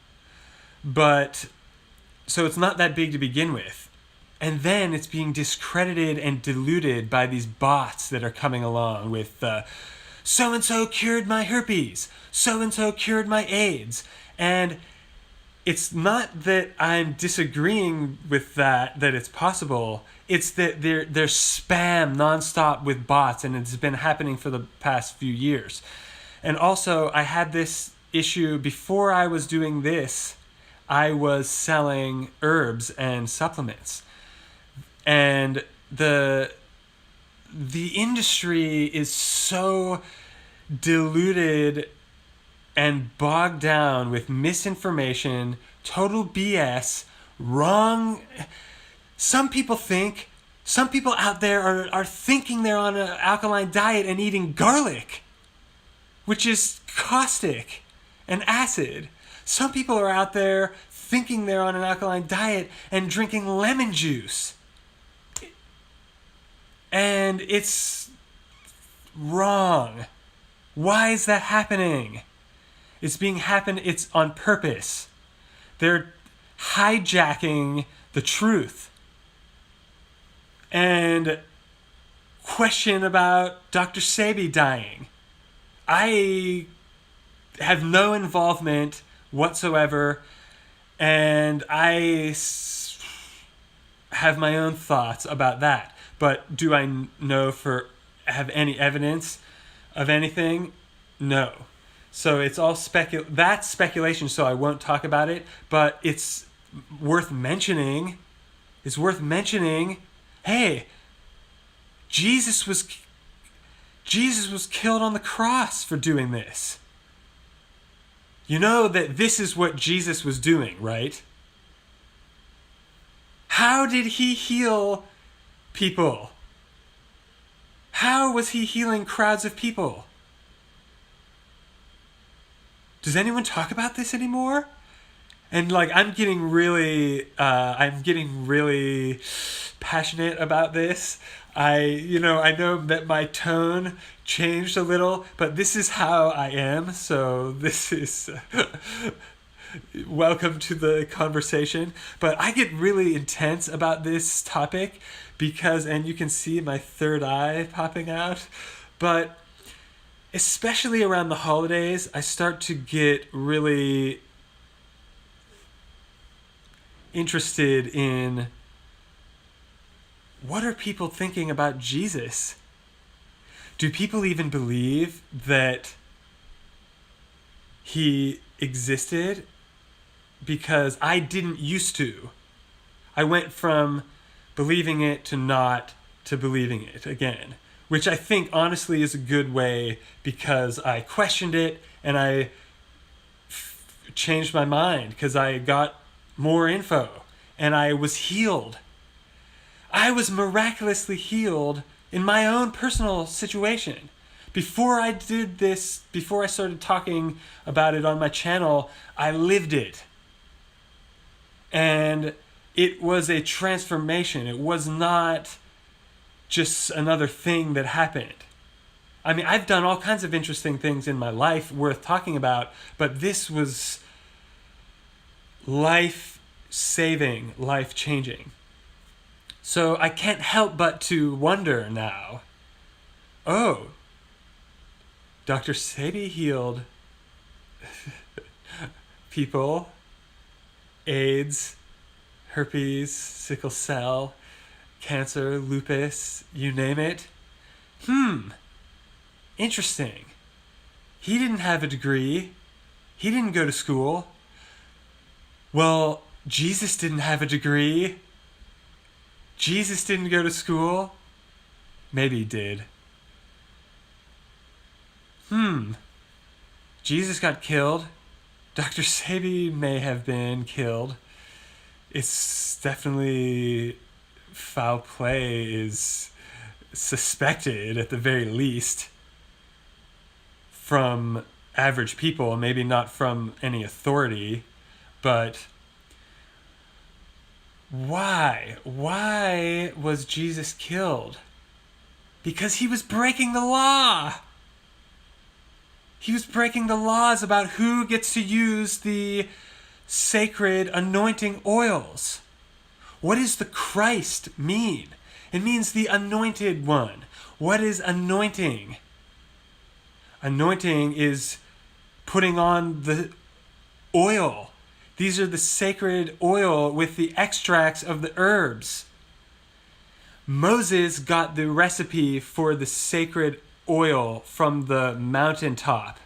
but so it's not that big to begin with. And then it's being discredited and diluted by these bots that are coming along with so-and-so cured my herpes, so-and-so cured my AIDS. And it's not that I'm disagreeing with that it's possible. It's that there's spam nonstop with bots, and it's been happening for the past few years. And also, I had this issue before I was doing this. I was selling herbs and supplements. And the industry is so diluted and bogged down with misinformation, total BS, wrong. Some people out there are thinking they're on an alkaline diet and eating garlic, which is caustic and acid. Some people are out there thinking they're on an alkaline diet and drinking lemon juice. And it's wrong. Why is that happening? It's on purpose. They're hijacking the truth. And question about Dr. Sebi dying. I have no involvement whatsoever, and I have my own thoughts about that. But do I have any evidence of anything? No. So it's all that's speculation, so I won't talk about it, but it's worth mentioning. It's worth mentioning, hey, Jesus was killed on the cross for doing this. You know that this is what Jesus was doing, right? How did he heal people? How was he healing crowds of people? Does anyone talk about this anymore? And I'm getting really passionate about this. I know that my tone changed a little, but this is how I am. So this is welcome to the conversation. But I get really intense about this topic because, and you can see my third eye popping out, but especially around the holidays, I start to get really interested in what are people thinking about Jesus? Do people even believe that he existed? Because I didn't used to. I went from believing it to not to believing it again, which I think honestly is a good way because I questioned it and I changed my mind because I got more info and I was healed. I was miraculously healed in my own personal situation. Before I did this, before I started talking about it on my channel, I lived it. And it was a transformation. It was not just another thing that happened. I mean, I've done all kinds of interesting things in my life worth talking about, but this was life-saving, life-changing. So I can't help but to wonder now, oh, Dr. Sebi healed people, AIDS, herpes, sickle cell, cancer, lupus, you name it. Interesting. He didn't have a degree. He didn't go to school. Well, Jesus didn't have a degree. Jesus didn't go to school. Maybe he did. Jesus got killed. Dr. Sebi may have been killed. It's definitely foul play is suspected at the very least from average people, maybe not from any authority, but why? Why was Jesus killed? Because he was breaking the law. He was breaking the laws about who gets to use the sacred anointing oils. What does the Christ mean? It means the anointed one. What is anointing? Anointing is putting on the oil. These are the sacred oil with the extracts of the herbs. Moses got the recipe for the sacred oil from the mountaintop.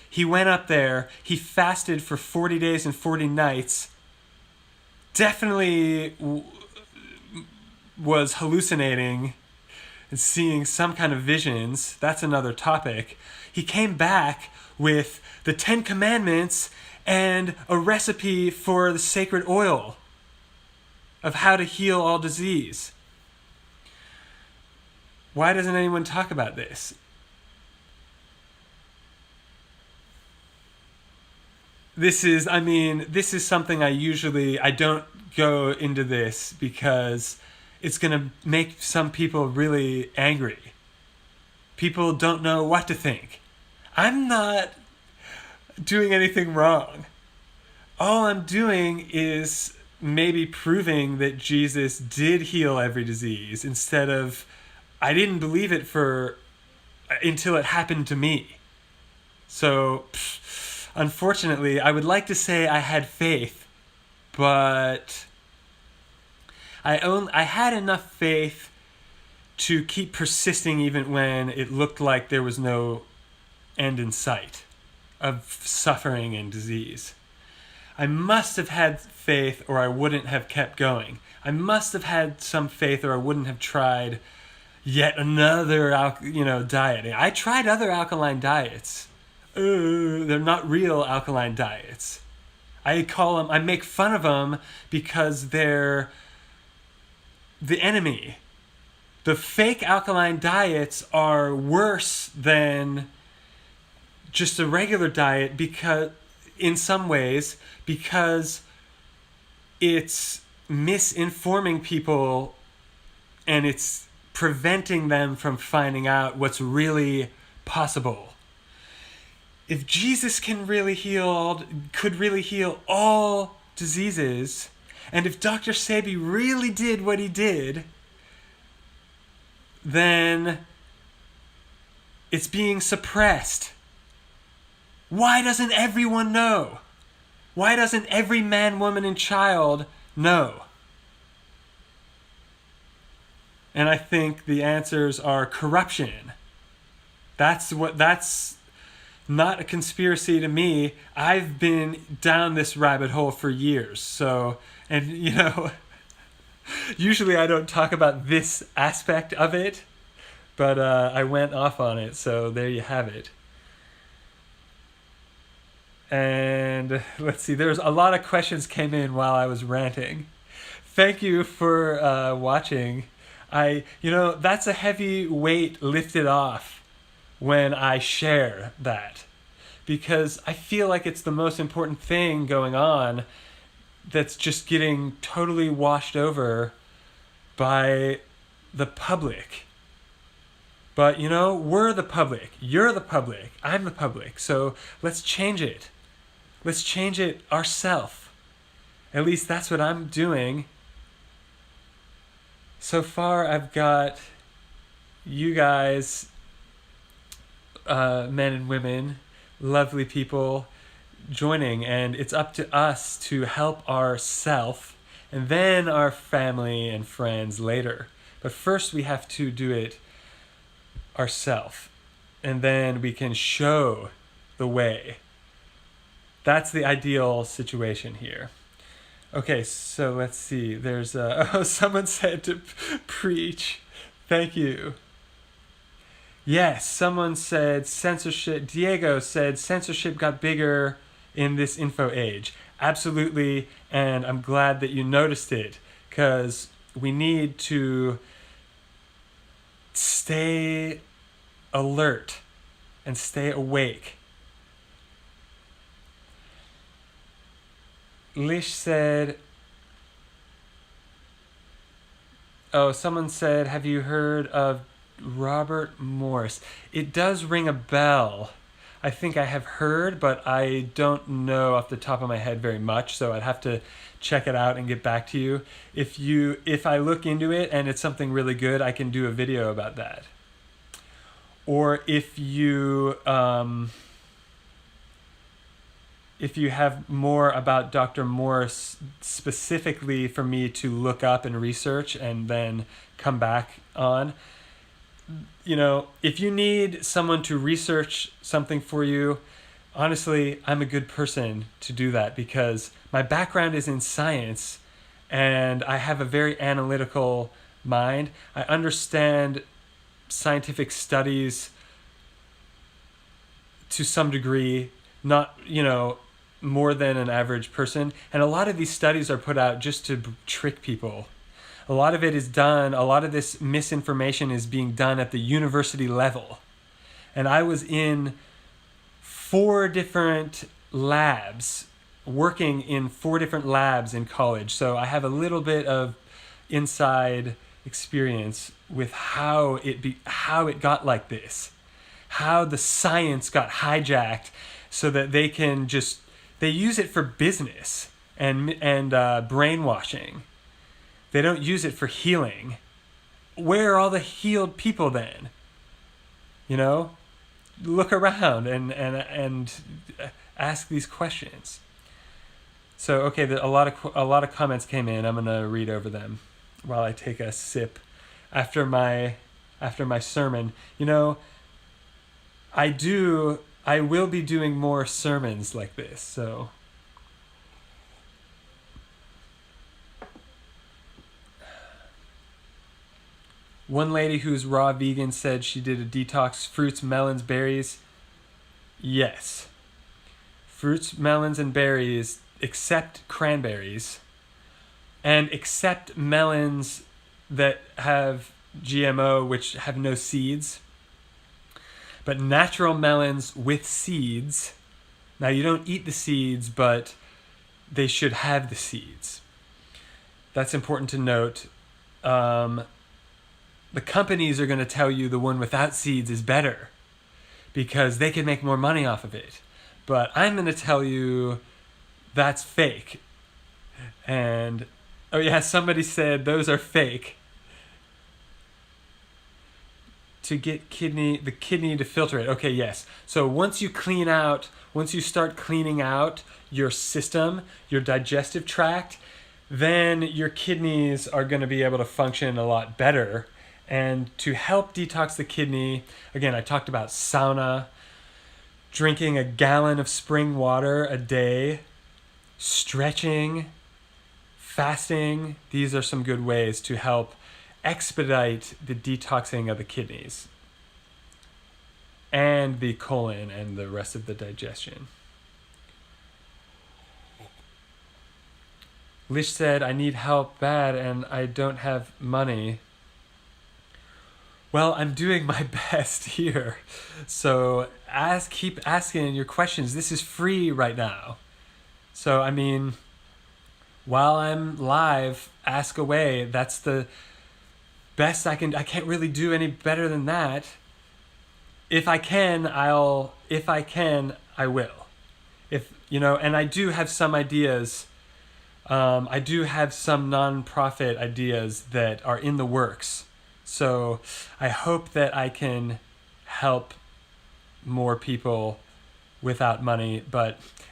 He went up there, he fasted for 40 days and 40 nights, definitely was hallucinating and seeing some kind of visions. That's another topic. He came back with the 10 Commandments and a recipe for the sacred oil of how to heal all disease. Why doesn't anyone talk about this? This is something I don't go into this because it's going to make some people really angry. People don't know what to think. I'm not doing anything wrong. All I'm doing is maybe proving that Jesus did heal every disease instead of I didn't believe it until it happened to me. So, unfortunately, I would like to say I had faith, but I had enough faith to keep persisting even when it looked like there was no end in sight of suffering and disease. I must have had faith or I wouldn't have kept going. I must have had some faith or I wouldn't have tried yet another diet. I tried other alkaline diets. They're not real alkaline diets. I make fun of them because they're the enemy. The fake alkaline diets are worse than just a regular diet because it's misinforming people and it's preventing them from finding out what's really possible. If Jesus could really heal all diseases, and if Dr. Sebi really did what he did, then it's being suppressed. Why doesn't everyone know? Why doesn't every man, woman, and child know? And I think the answers are corruption. That's not a conspiracy to me. I've been down this rabbit hole for years. So, and usually I don't talk about this aspect of it, but I went off on it. So there you have it. And let's see, there's a lot of questions came in while I was ranting. Thank you for watching. That's a heavy weight lifted off when I share that, because I feel like it's the most important thing going on that's just getting totally washed over by the public. But we're the public, you're the public, I'm the public, so let's change it. Let's change it ourselves. At least that's what I'm doing. So far, I've got you guys, men and women, lovely people joining, and it's up to us to help ourself and then our family and friends later. But first we have to do it ourselves, and then we can show the way. That's the ideal situation here. Okay, so let's see. There's someone said to preach. Thank you. Yes, someone said censorship. Diego said censorship got bigger in this info age. Absolutely, and I'm glad that you noticed it, because we need to stay alert and stay awake. Lish said, someone said, have you heard of Robert Morse? It does ring a bell. I think I have heard, but I don't know off the top of my head very much, so I'd have to check it out and get back to you. If I look into it and it's something really good, I can do a video about that. Or if you have more about Dr. Morse specifically for me to look up and research and then come back on, if you need someone to research something for you, honestly, I'm a good person to do that, because my background is in science and I have a very analytical mind. I understand scientific studies to some degree, not, more than an average person. And a lot of these studies are put out just to trick people. A lot of this misinformation is being done at the university level. And I was in 4 different labs, working in 4 different labs in college. So I have a little bit of inside experience with how it got like this, how the science got hijacked so that they use it for business and brainwashing. They don't use it for healing. Where are all the healed people then? Look around and ask these questions. So okay, a lot of comments came in. I'm gonna read over them while I take a sip after my sermon. I will be doing more sermons like this. So one lady who's raw vegan said she did a detox: fruits, melons, berries. Yes. Fruits, melons, and berries, except cranberries, and except melons that have GMO, which have no seeds. But natural melons with seeds. Now, you don't eat the seeds, but they should have the seeds. That's important to note. The companies are going to tell you the one without seeds is better because they can make more money off of it. But I'm going to tell you that's fake. And, oh yeah, somebody said those are fake. To get the kidney to filter it. Okay, yes. So once you start cleaning out your system, your digestive tract, then your kidneys are going to be able to function a lot better. And to help detox the kidney, again, I talked about sauna, drinking a gallon of spring water a day, stretching, fasting. These are some good ways to help expedite the detoxing of the kidneys and the colon and the rest of the digestion. Lish said, I need help bad and I don't have money. Well, I'm doing my best here. So keep asking your questions. This is free right now. So, while I'm live, ask away. That's the best I can. I can't really do any better than that. If I can, I will. And I do have some ideas. I do have some nonprofit ideas that are in the works. So I hope that I can help more people without money.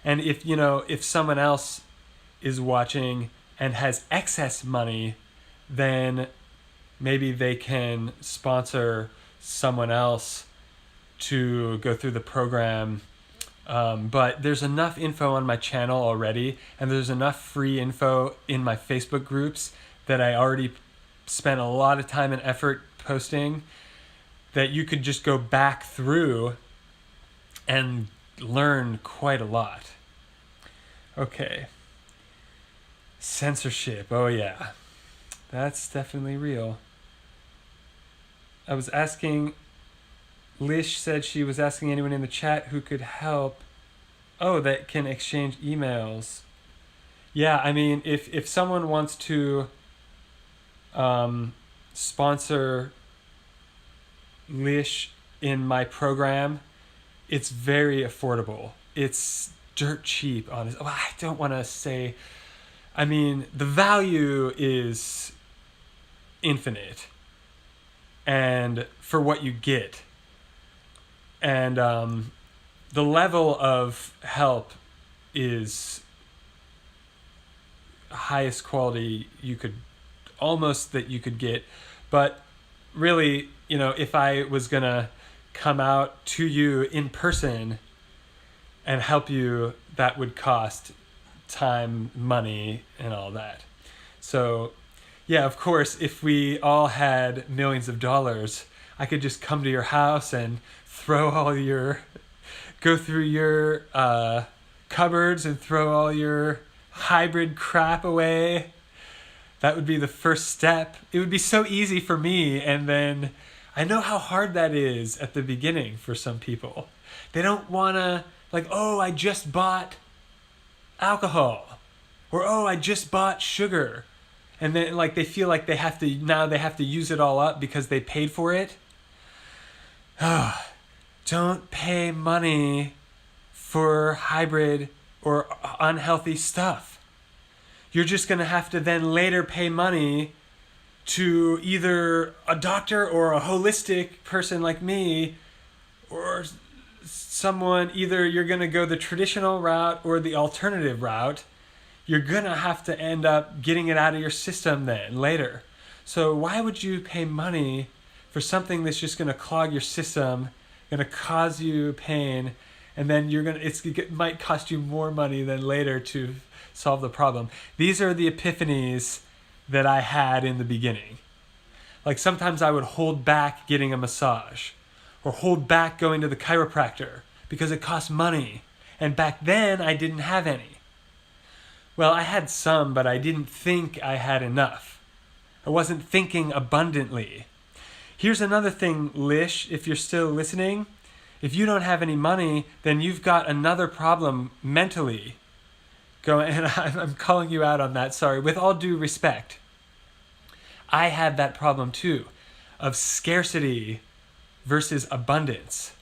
And if someone else is watching and has excess money, then maybe they can sponsor someone else to go through the program. But there's enough info on my channel already, and there's enough free info in my Facebook groups that I already spent a lot of time and effort posting, that you could just go back through and learn quite a lot. Okay. Censorship. Oh yeah. That's definitely real. I was asking, Lish said she was asking anyone in the chat who could help. Oh, that can exchange emails. Yeah, I mean, if someone wants to sponsor Lish in my program, it's very affordable. It's dirt cheap, honestly. Well, I don't want to say, I mean, the value is infinite, and for what you get, and the level of help is highest quality you could get. But really, if I was gonna come out to you in person and help you, that would cost time, money, and all that. So yeah, of course, if we all had millions of dollars, I could just come to your house and go through your cupboards and throw all your hybrid crap away. That would be the first step. It would be so easy for me, and then I know how hard that is at the beginning for some people. They don't want to, oh, I just bought alcohol, or oh, I just bought sugar. And then they feel like they have to use it all up because they paid for it. Don't pay money for hybrid or unhealthy stuff. You're just going to have to then later pay money to either a doctor or a holistic person like me, or someone. Either you're going to go the traditional route or the alternative route. You're going to have to end up getting it out of your system then later. So why would you pay money for something that's just going to clog your system, going to cause you pain, and then it might cost you more money than later to solve the problem? These are the epiphanies that I had in the beginning. Sometimes I would hold back getting a massage, or hold back going to the chiropractor because it cost money. And back then I didn't have any. Well, I had some, but I didn't think I had enough. I wasn't thinking abundantly. Here's another thing, Lish, if you're still listening. If you don't have any money, then you've got another problem mentally. And I'm calling you out on that, sorry, with all due respect. I had that problem too, of scarcity versus abundance.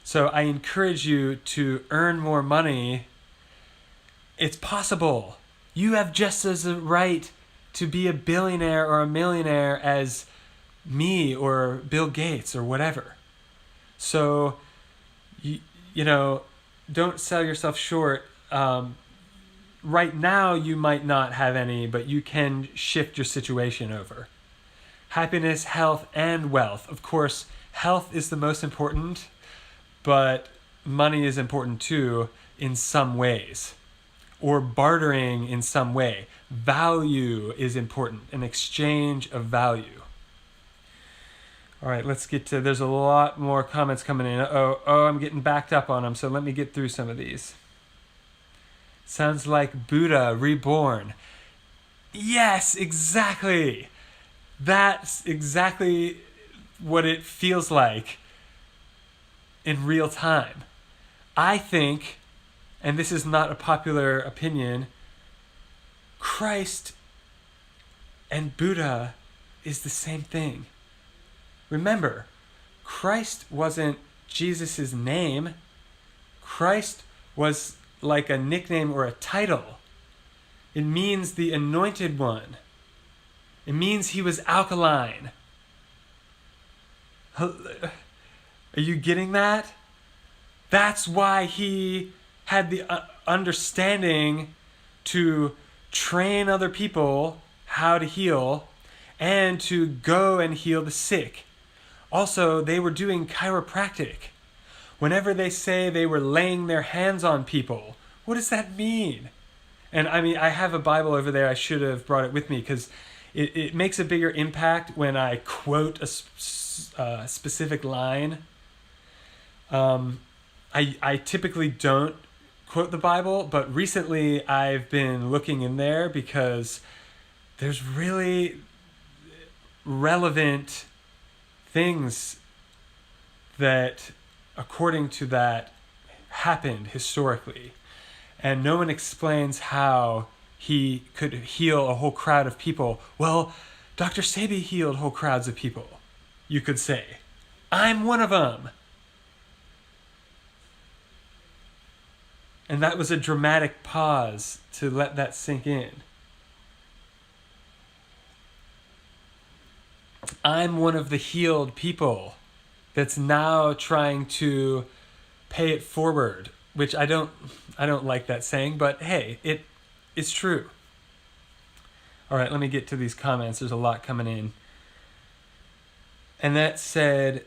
So I encourage you to earn more money. It's possible. You have just as a right to be a billionaire or a millionaire as me or Bill Gates or whatever. So, don't sell yourself short. Right now, you might not have any, but you can shift your situation over. Happiness, health, and wealth. Of course, health is the most important, but money is important too in some ways. Or bartering in some way. Value is important, an exchange of value. All right, let's get to, there's a lot more comments coming in. I'm getting backed up on them, so let me get through some of these. Sounds like Buddha reborn. Yes, exactly. That's exactly what it feels like in real time. I think, and this is not a popular opinion, Christ and Buddha is the same thing. Remember, Christ wasn't Jesus' name. Christ was like a nickname or a title. It means the anointed one. It means he was alkaline. Are you getting that? That's why he had the understanding to train other people how to heal and to go and heal the sick. Also, they were doing chiropractic. Whenever they say they were laying their hands on people, what does that mean? And I mean, I have a Bible over there. I should have brought it with me because it makes a bigger impact when I quote a specific line. I typically don't quote the Bible, but recently I've been looking in there because there's really relevant things that, according to that, happened historically. And no one explains how he could heal a whole crowd of people. Well, Dr. Sebi healed whole crowds of people, you could say. I'm one of them. And that was a dramatic pause to let that sink in. I'm one of the healed people that's now trying to pay it forward, which I don't like that saying, but hey, it's true. All right, let me get to these comments. There's a lot coming in. And that said,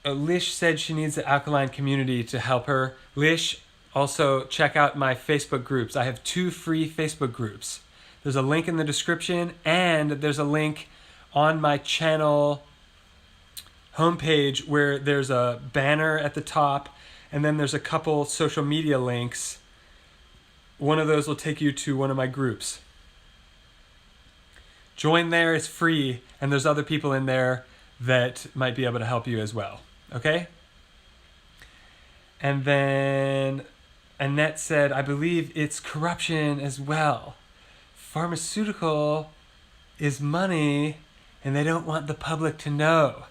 Lish said she needs the alkaline community to help her. Lish, also check out my Facebook groups. I have 2 free Facebook groups. There's a link in the description, and there's a link on my channel homepage where there's a banner at the top, and then there's a couple social media links. One of those will take you to one of my groups. Join there, it's free, and there's other people in there that might be able to help you as well. Okay? And then Annette said, I believe it's corruption as well. Pharmaceutical is money, and they don't want the public to know.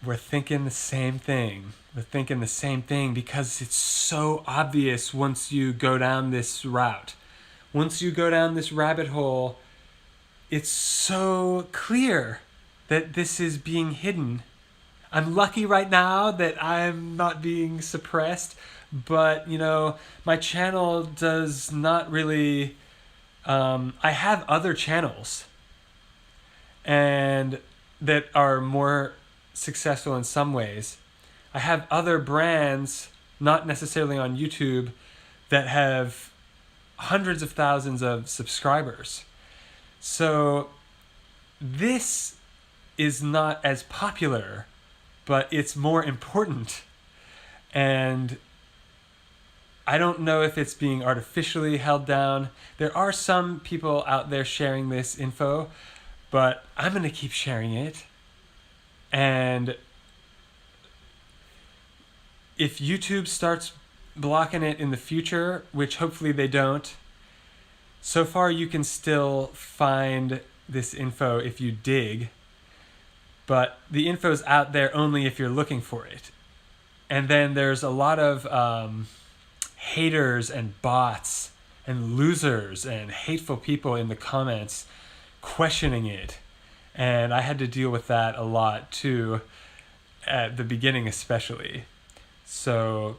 We're thinking the same thing. We're thinking the same thing because it's so obvious once you go down this route. Once you go down this rabbit hole, it's so clear that this is being hidden. I'm lucky right now that I'm not being suppressed, but, you know, my channel does not really... I have other channels and that are more successful in some ways. I have other brands, not necessarily on YouTube, that have hundreds of thousands of subscribers. So this is not as popular, but it's more important. And I don't know if it's being artificially held down. There are some people out there sharing this info, but I'm going to keep sharing it. And if YouTube starts blocking it in the future, which hopefully they don't, so far you can still find this info if you dig, but the info's out there only if you're looking for it. And then there's a lot of haters and bots and losers and hateful people in the comments questioning it. And I had to deal with that a lot too, at the beginning especially. So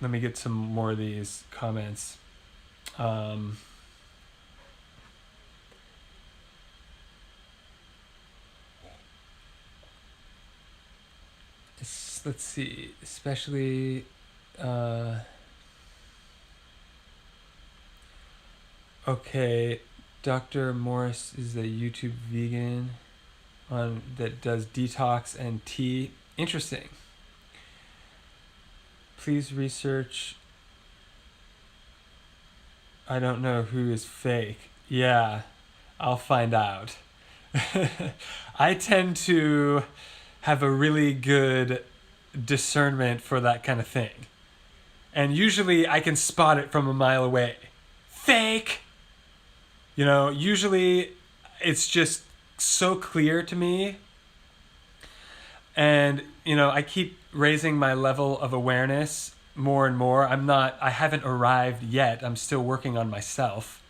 let me get some more of these comments. Let's see, especially okay, Dr. Morse is a YouTube vegan that does detox and tea. Interesting. Please research. I don't know who is fake. Yeah, I'll find out. I tend to have a really good discernment for that kind of thing. And usually I can spot it from a mile away. Fake! You know, usually it's just so clear to me. And, you know, I keep raising my level of awareness more and more. I haven't arrived yet. I'm still working on myself.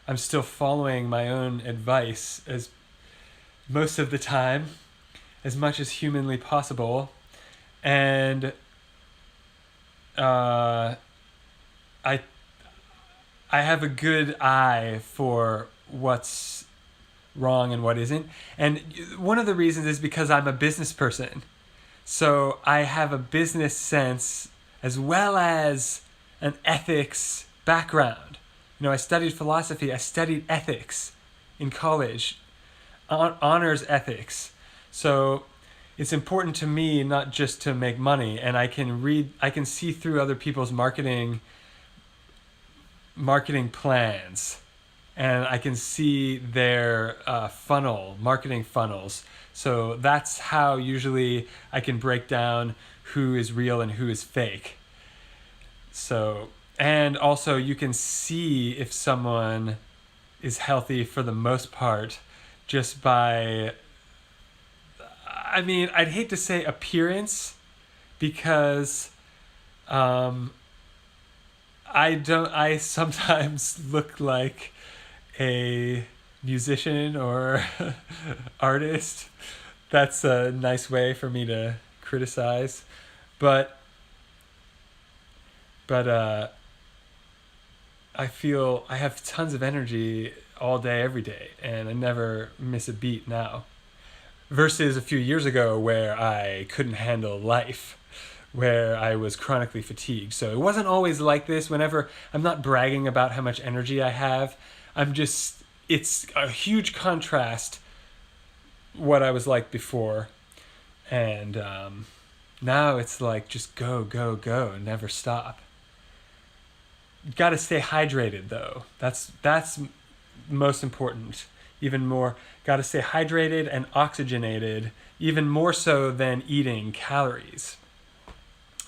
I'm still following my own advice as most of the time. as much as humanly possible. And I have a good eye for what's wrong and what isn't. And one of the reasons is because I'm a business person. So I have a business sense as well as an ethics background. I studied philosophy, I studied ethics in college, honors ethics. So it's important to me not just to make money, and I can see through other people's marketing plans, and I can see their marketing funnels. So that's how usually I can break down who is real and who is fake. So, and also you can see if someone is healthy for the most part just by, I'd hate to say appearance, because I sometimes look like a musician or artist. That's a nice way for me to criticize. But I feel I have tons of energy all day, every day, and I never miss a beat now. Versus a few years ago where I couldn't handle life, where I was chronically fatigued. So it wasn't always like this. Whenever I'm not bragging about how much energy I have, it's a huge contrast what I was like before. And now it's like just go, go, go, and never stop. Got to stay hydrated though. That's most important. Even more, got to stay hydrated and oxygenated, even more so than eating calories,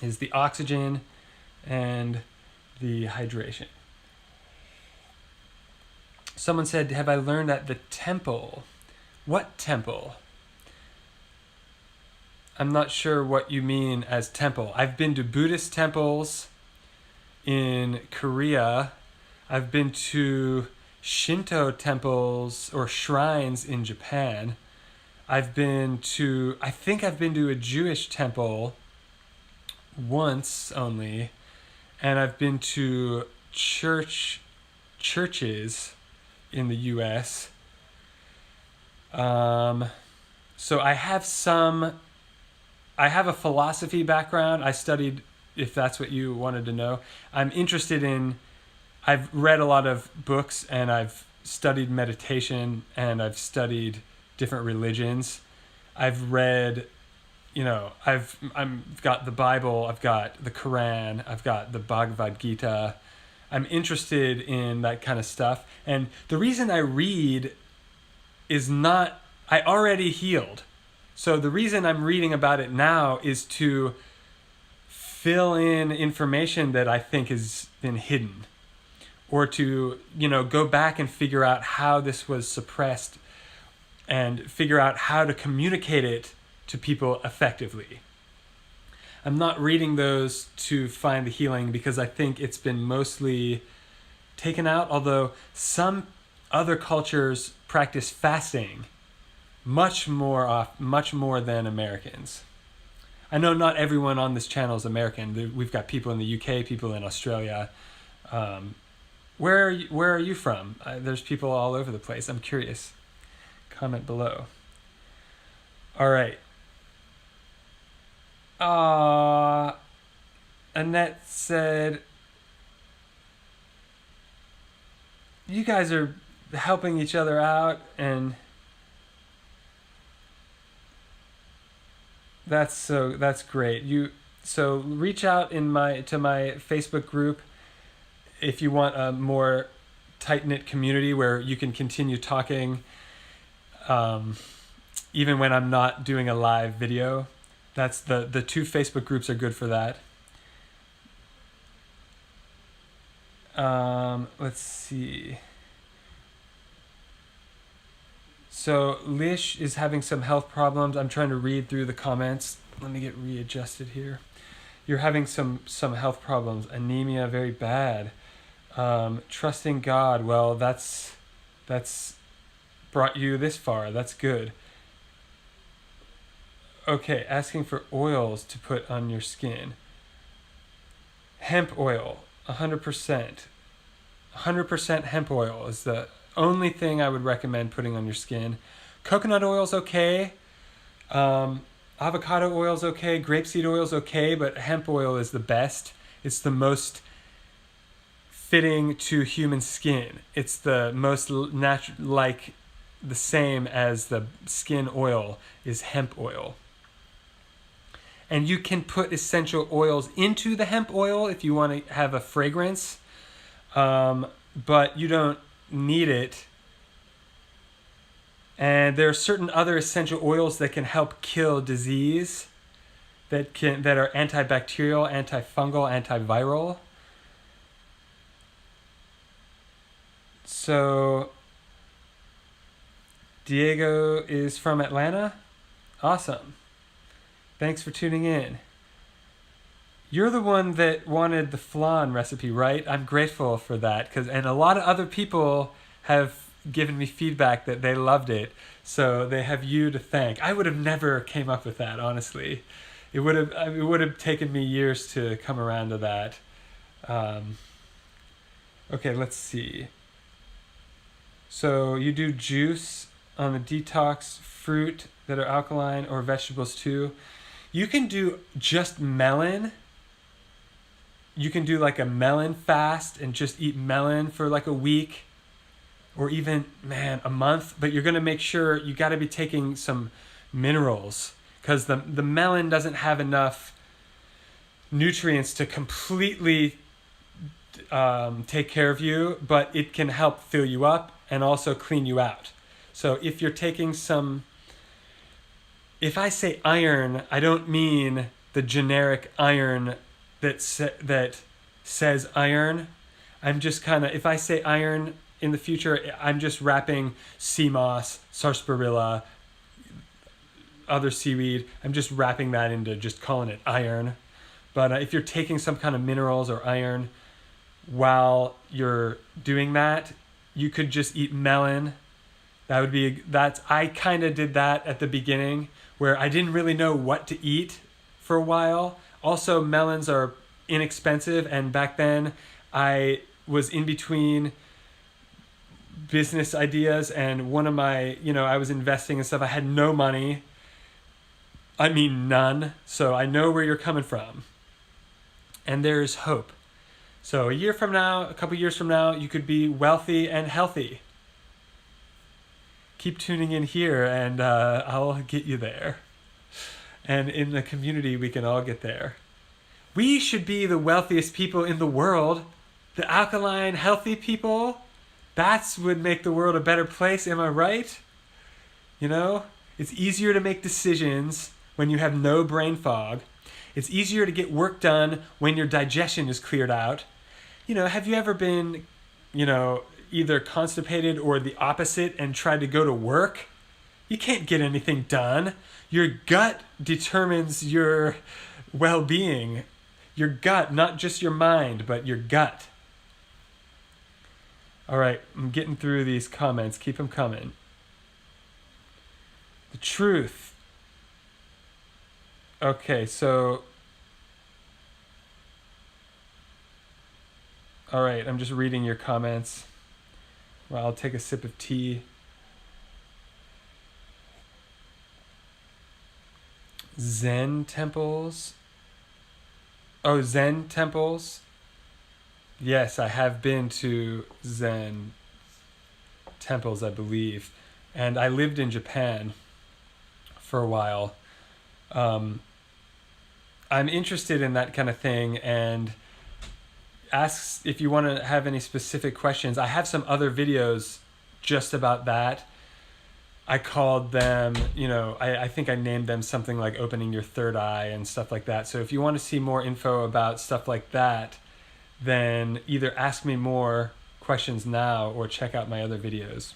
is the oxygen and the hydration. Someone said, have I learned at the temple? What temple? I'm not sure what you mean as temple. I've been to Buddhist temples in Korea. I've been to Shinto temples or shrines in Japan. I think I've been to a Jewish temple once only, and I've been to churches in the US. So I have a philosophy background. I studied, if that's what you wanted to know. I've read a lot of books, and I've studied meditation, and I've studied different religions. I've read, I've got the Bible, I've got the Quran, I've got the Bhagavad Gita. I'm interested in that kind of stuff. And the reason I read is not, I already healed. So the reason I'm reading about it now is to fill in information that I think has been hidden, or to, go back and figure out how this was suppressed and figure out how to communicate it to people effectively. I'm not reading those to find the healing because I think it's been mostly taken out, although some other cultures practice fasting much more than Americans. I know not everyone on this channel is American. We've got people in the UK, people in Australia. Where are you from? There's people all over the place. I'm curious. Comment below. All right. Annette said, you guys are helping each other out, and that's great. So reach out to my Facebook group if you want a more tight-knit community where you can continue talking even when I'm not doing a live video. That's the two Facebook groups are good for that. Let's see. So Lish is having some health problems. I'm trying to read through the comments. Let me get readjusted here. You're having some health problems. Anemia, very bad. Trusting God. Well, that's brought you this far. That's good. Okay, asking for oils to put on your skin. Hemp oil, 100%. 100% hemp oil is the only thing I would recommend putting on your skin. Coconut oil's okay. Avocado oil's okay. Grapeseed oil's okay, but hemp oil is the best. It's the most fitting to human skin. It's the most natural, like the same as the skin oil is hemp oil. And you can put essential oils into the hemp oil if you want to have a fragrance, but you don't need it. And there are certain other essential oils that can help kill disease, that are antibacterial, antifungal, antiviral. So Diego is from Atlanta. Awesome. Thanks for tuning in. You're the one that wanted the flan recipe, right? I'm grateful for that, and a lot of other people have given me feedback that they loved it, so they have you to thank. I would have never came up with that, honestly. It would have taken me years to come around to that. Okay, let's see. So you do juice on the detox, fruit that are alkaline, or vegetables too. You can do just melon. You can do like a melon fast and just eat melon for like a week or even, a month. But you're going to make sure you got to be taking some minerals, because the melon doesn't have enough nutrients to completely take care of you, but it can help fill you up and also clean you out. So if you're taking if I say iron, I don't mean the generic iron that says iron. I'm just if I say iron in the future, I'm just wrapping sea moss, sarsaparilla, other seaweed. I'm just wrapping that into just calling it iron. But if you're taking some kind of minerals or iron while you're doing that, you could just eat melon. I kind of did that at the beginning, where I didn't really know what to eat for a while. Also, melons are inexpensive, and back then I was in between business ideas, and one of my, I was investing in stuff. I had no money. I mean, none. So I know where you're coming from. And there's hope. So a couple years from now, you could be wealthy and healthy. Keep tuning in here, and I'll get you there. And in the community, we can all get there. We should be the wealthiest people in the world. The alkaline, healthy people. That would make the world a better place, am I right? It's easier to make decisions when you have no brain fog. It's easier to get work done when your digestion is cleared out. Have you ever been, either constipated or the opposite and tried to go to work? You can't get anything done. Your gut determines your well-being. Your gut, not just your mind, but your gut. All right, I'm getting through these comments. Keep them coming. The truth. Okay, so... All right, I'm just reading your comments. Well, I'll take a sip of tea. Zen temples. Oh, Zen temples. Yes, I have been to Zen temples, I believe. And I lived in Japan for a while. I'm interested in that kind of thing, and ask if you want to have any specific questions. I have some other videos just about that. I called them, I think I named them something like opening your third eye and stuff like that. So if you want to see more info about stuff like that, then either ask me more questions now or check out my other videos.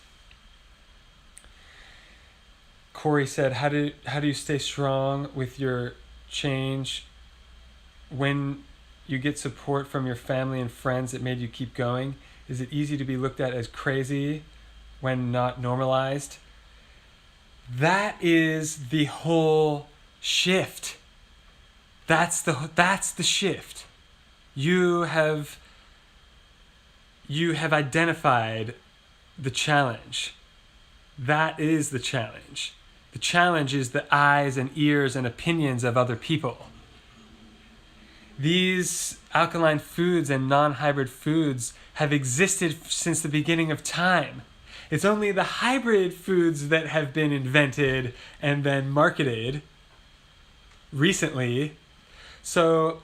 Corey said, how do you stay strong with your change when you get support from your family and friends that made you keep going? Is it easy to be looked at as crazy when not normalized? That is the whole shift. That's the shift. You have identified the challenge. That is the challenge. The challenge is the eyes and ears and opinions of other people. These alkaline foods and non-hybrid foods have existed since the beginning of time. It's only the hybrid foods that have been invented and then marketed recently. So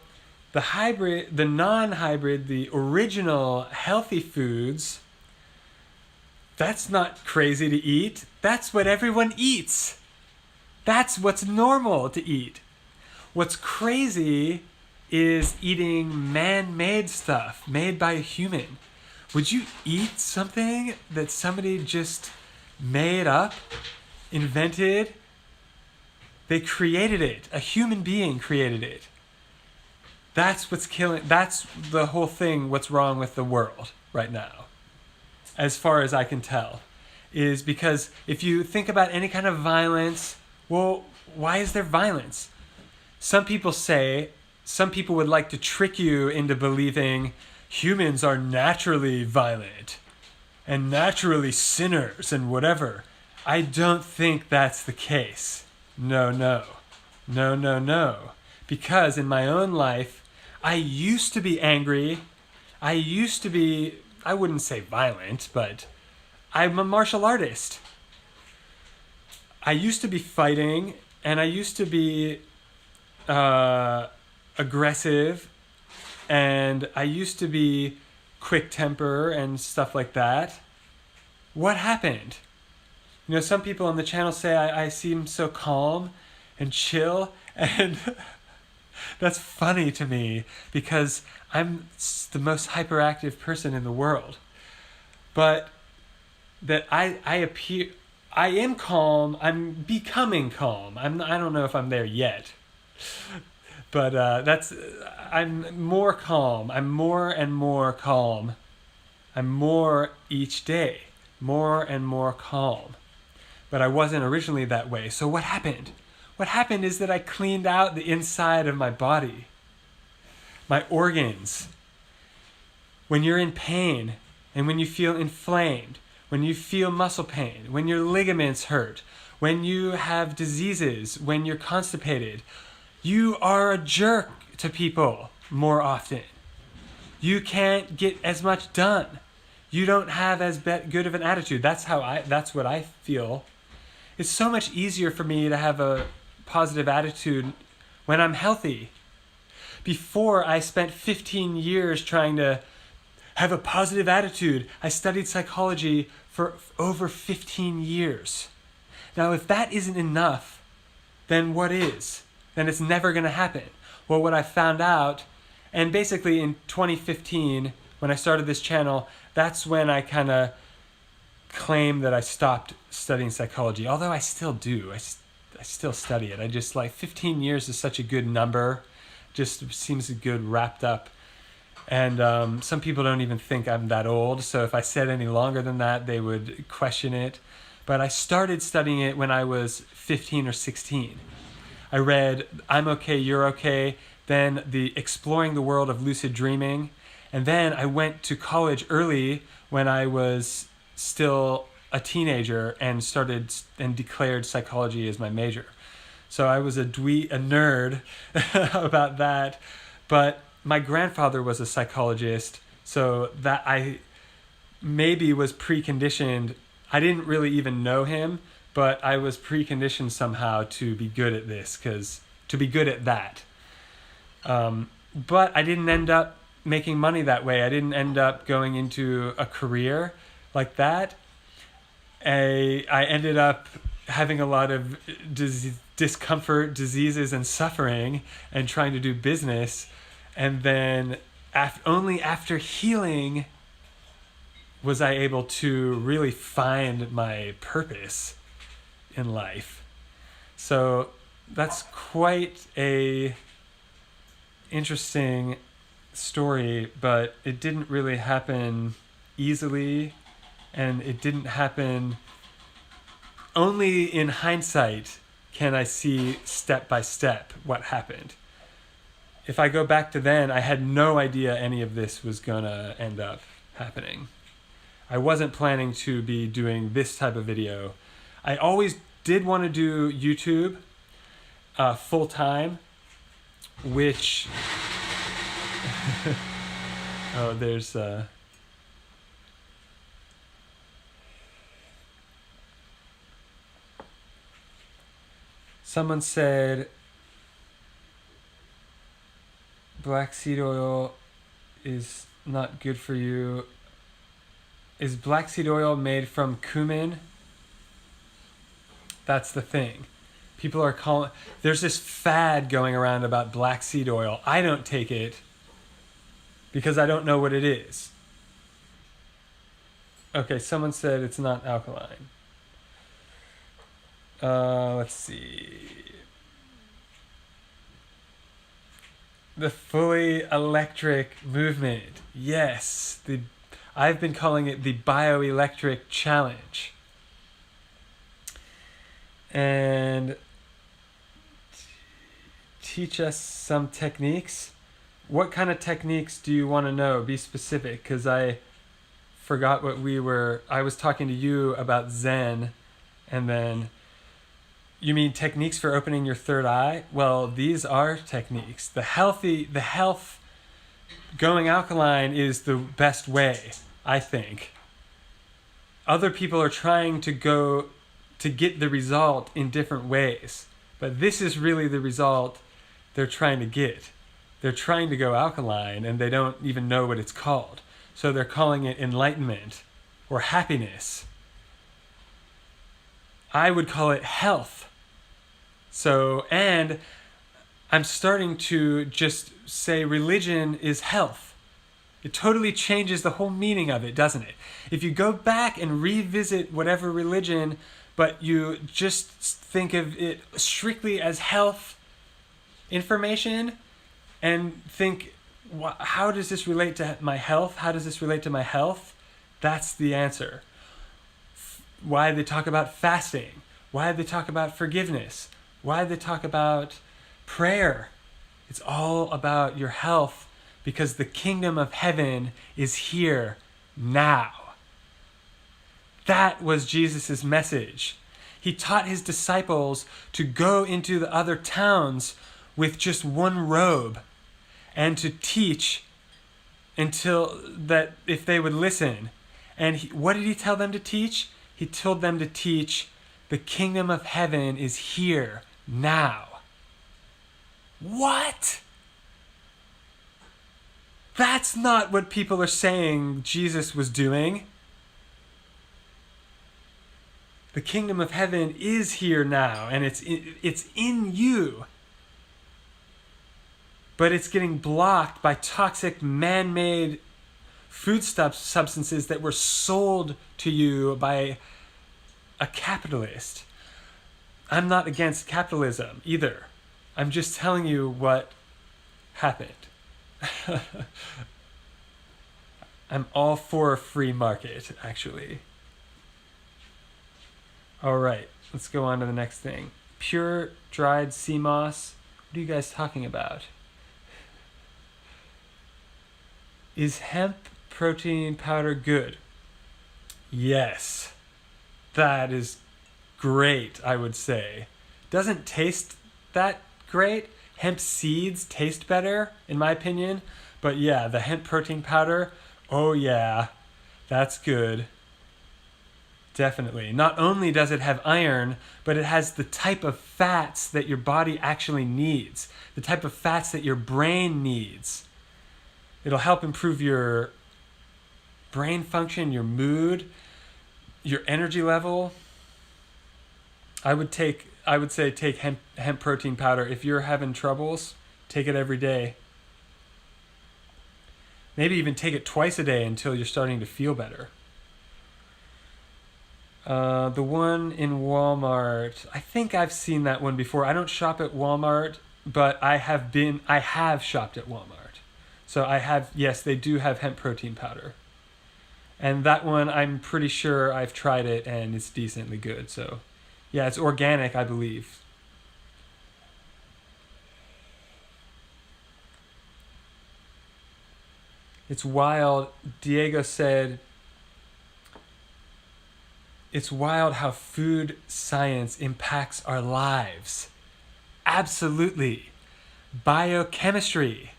the non-hybrid, the original healthy foods, that's not crazy to eat. That's what everyone eats. That's what's normal to eat. What's crazy is eating man-made stuff made by a human. Would you eat something that somebody just made up, invented? They created it. A human being created it. That's what's killing. That's the whole thing. What's wrong with the world right now, as far as I can tell, is because if you think about any kind of violence, well, why is there violence? Some people would like to trick you into believing humans are naturally violent and naturally sinners and whatever. I don't think that's the case. No. Because in my own life, I used to be angry. I wouldn't say violent, but I'm a martial artist. I used to be fighting, and I used to be aggressive, and I used to be quick temper and stuff like that. What happened? You know, some people on the channel say I seem so calm and chill, and that's funny to me because I'm the most hyperactive person in the world. But that I am calm. I'm becoming calm. I don't know if I'm there yet. But I'm more calm. I'm more and more calm. I'm more each day. More and more calm. But I wasn't originally that way. So what happened? What happened is that I cleaned out the inside of my body. My organs. When you're in pain and when you feel inflamed, when you feel muscle pain, when your ligaments hurt, when you have diseases, when you're constipated, you are a jerk to people more often. You can't get as much done. You don't have as good of an attitude. That's what I feel. It's so much easier for me to have a positive attitude when I'm healthy. Before, I spent 15 years trying to have a positive attitude. I studied psychology for over 15 years. Now, if that isn't enough, then what is? Then it's never going to happen. Well, what I found out, and basically in 2015, when I started this channel, that's when I kind of claimed that I stopped studying psychology. Although I still do. I still study it. I just 15 years is such a good number. Just seems good wrapped up. And some people don't even think I'm that old. So if I said any longer than that, they would question it. But I started studying it when I was 15 or 16. I read I'm Okay, You're Okay, then the Exploring the World of Lucid Dreaming. And then I went to college early when I was still a teenager and started and declared psychology as my major. So I was a nerd about that. But my grandfather was a psychologist, so that I maybe was preconditioned. I didn't really even know him, but I was preconditioned somehow to be good at this, to be good at that. But I didn't end up making money that way. I didn't end up going into a career like that. I ended up having a lot of discomfort, diseases, and suffering, and trying to do business. And then only after healing was I able to really find my purpose in life. So that's quite a interesting story, but it didn't really happen easily, and it didn't happen only in hindsight can I see step by step what happened. If I go back to then, I had no idea any of this was gonna end up happening. I wasn't planning to be doing this type of video. I always did want to do YouTube full time, which oh, there's someone said black seed oil is not good for you. Is black seed oil made from cumin? That's the thing. People are calling... There's this fad going around about black seed oil. I don't take it because I don't know what it is. Okay, someone said it's not alkaline. Let's see. The fully electric movement. Yes. I've been calling it the bioelectric challenge. And teach us some techniques. What kind of techniques do you want to know? Be specific, because I forgot what I was talking to you about Zen, and then you mean techniques for opening your third eye? Well, these are techniques. The health going alkaline is the best way, I think. Other people are trying to get the result in different ways, but this is really the result they're trying to get. They're trying to go alkaline and they don't even know what it's called. So they're calling it enlightenment or happiness. I would call it health. So, and I'm starting to just say religion is health. It totally changes the whole meaning of it, doesn't it? If you go back and revisit whatever religion, but you just think of it strictly as health information and think, how does this relate to my health? How does this relate to my health? That's the answer. Why they talk about fasting? Why they talk about forgiveness? Why they talk about prayer? It's all about your health because the kingdom of heaven is here now. That was Jesus' message. He taught his disciples to go into the other towns with just one robe and to teach until that if they would listen. And what did he tell them to teach? He told them to teach the kingdom of heaven is here now. What? That's not what people are saying Jesus was doing. The kingdom of heaven is here now, and it's in you. But it's getting blocked by toxic man-made food substances that were sold to you by a capitalist. I'm not against capitalism either. I'm just telling you what happened. I'm all for a free market, actually. All right, let's go on to the next thing. Pure dried sea moss. What are you guys talking about? Is hemp protein powder good? Yes. That is great, I would say. Doesn't taste that great. Hemp seeds taste better, in my opinion. But yeah, the hemp protein powder, oh yeah, that's good. Definitely. Not only does it have iron, but it has the type of fats that your body actually needs. The type of fats that your brain needs. It'll help improve your brain function, your mood, your energy level. I would say take hemp protein powder. If you're having troubles, take it every day. Maybe even take it twice a day until you're starting to feel better. The one in Walmart, I think I've seen that one before. I don't shop at Walmart, but I have shopped at Walmart. So yes, they do have hemp protein powder. And that one, I'm pretty sure I've tried it and it's decently good. So yeah, it's organic, I believe. It's wild. Diego said, it's wild how food science impacts our lives. Absolutely. Biochemistry.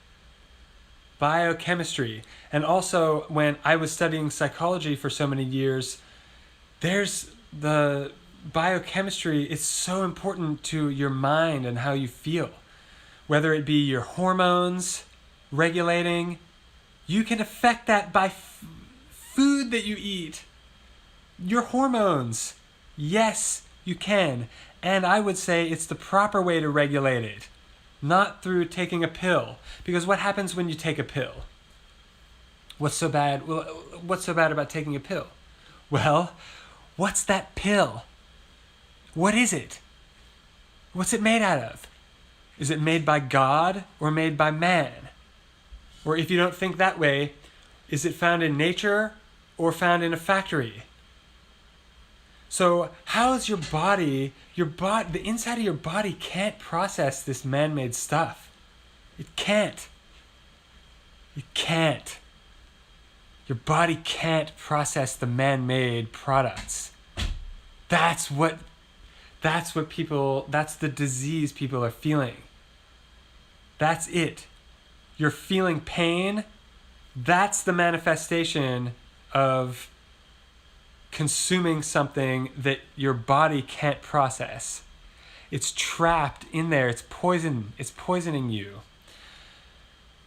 And also, when I was studying psychology for so many years, there's the biochemistry. It's so important to your mind and how you feel. Whether it be your hormones regulating, you can affect that by food that you eat. Your hormones. Yes, you can. And I would say it's the proper way to regulate it, not through taking a pill. Because what happens when you take a pill? What's so bad? Well, what's so bad about taking a pill? Well, what's that pill? What is it? What's it made out of? Is it made by God or made by man? Or if you don't think that way, is it found in nature or found in a factory? So how is your body, the inside of your body can't process this man-made stuff. It can't. It can't. Your body can't process the man-made products. That's the disease people are feeling. That's it. You're feeling pain. That's the manifestation of consuming something that your body can't process. It's trapped in there. It's poison. It's poisoning you.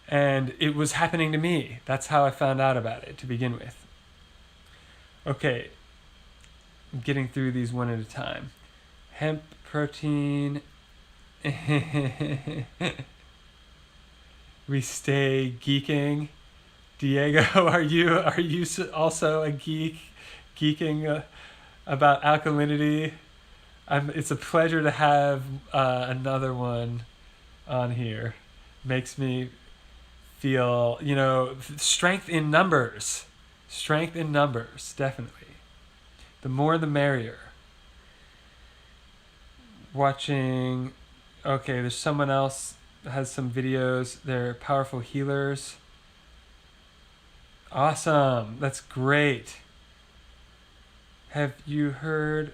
And it was happening to me. That's how I found out about it to begin with. Okay. I'm getting through these one at a time. Hemp protein. We stay geeking. Diego, are you also a geek? Geeking about alkalinity. It's a pleasure to have another one on here. Makes me feel, strength in numbers. Strength in numbers, definitely. The more the merrier. Watching, okay, there's someone else that has some videos. They're powerful healers. Awesome, that's great. Have you heard?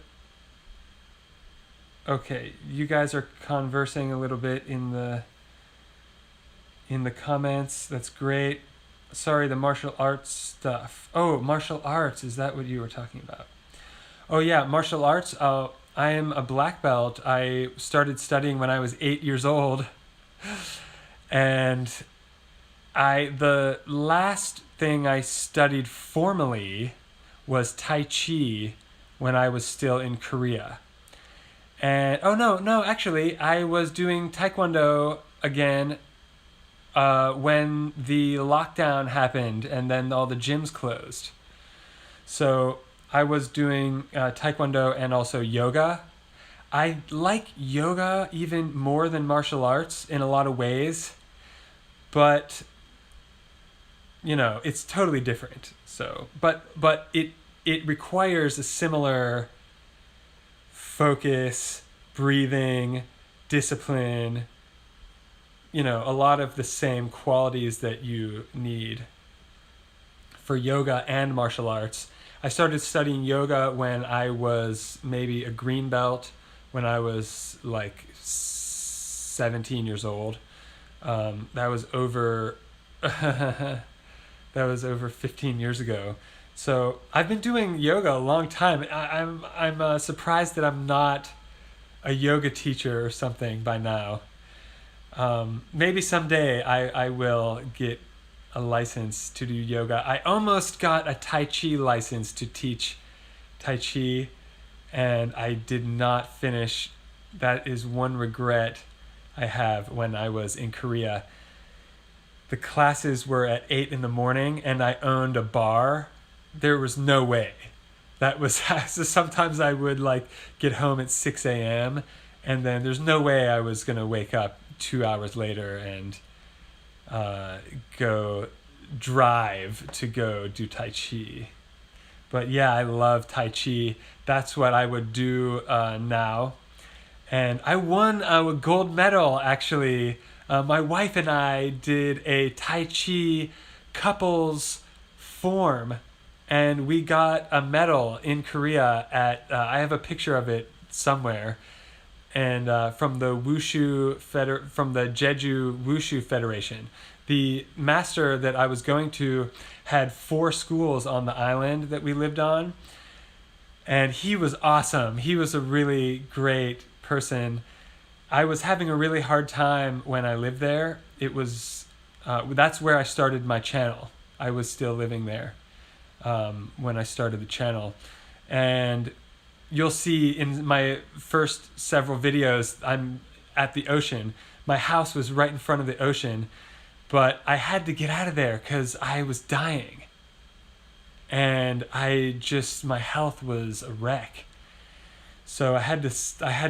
Okay, you guys are conversing a little bit in the comments. That's great. Sorry, the martial arts stuff. Oh, martial arts, is that what you were talking about? Oh yeah, martial arts. I am a black belt. I started studying when I was 8 years old. And the last thing I studied formally was Tai Chi when I was still in Korea. And actually I was doing Taekwondo again when the lockdown happened and then all the gyms closed. So I was doing Taekwondo and also yoga. I like yoga even more than martial arts in a lot of ways, but it's totally different. So, but it requires a similar focus, breathing, discipline, a lot of the same qualities that you need for yoga and martial arts. I started studying yoga when I was maybe a green belt, when I was like 17 years old. That was over 15 years ago. So I've been doing yoga a long time. I'm surprised that I'm not a yoga teacher or something by now. Maybe someday I will get a license to do yoga. I almost got a Tai Chi license to teach Tai Chi, and I did not finish. That is one regret I have when I was in Korea. The classes were at 8 in the morning and I owned a bar. There was no way. That was, so sometimes I would get home at 6 a.m. and then there's no way I was going to wake up 2 hours later and go drive to go do Tai Chi. But yeah, I love Tai Chi. That's what I would do now. And I won a gold medal, actually. My wife and I did a Tai Chi couples form. And we got a medal in Korea at, I have a picture of it somewhere, and from the from the Jeju Wushu Federation. The master that I was going to had 4 schools on the island that we lived on, and he was awesome. He was a really great person. I was having a really hard time when I lived there. It was that's where I started my channel. I was still living there when I started the channel, and you'll see in my first several videos I'm at the ocean. My house was right in front of the ocean, but I had to get out of there because I was dying, and my health was a wreck. So I had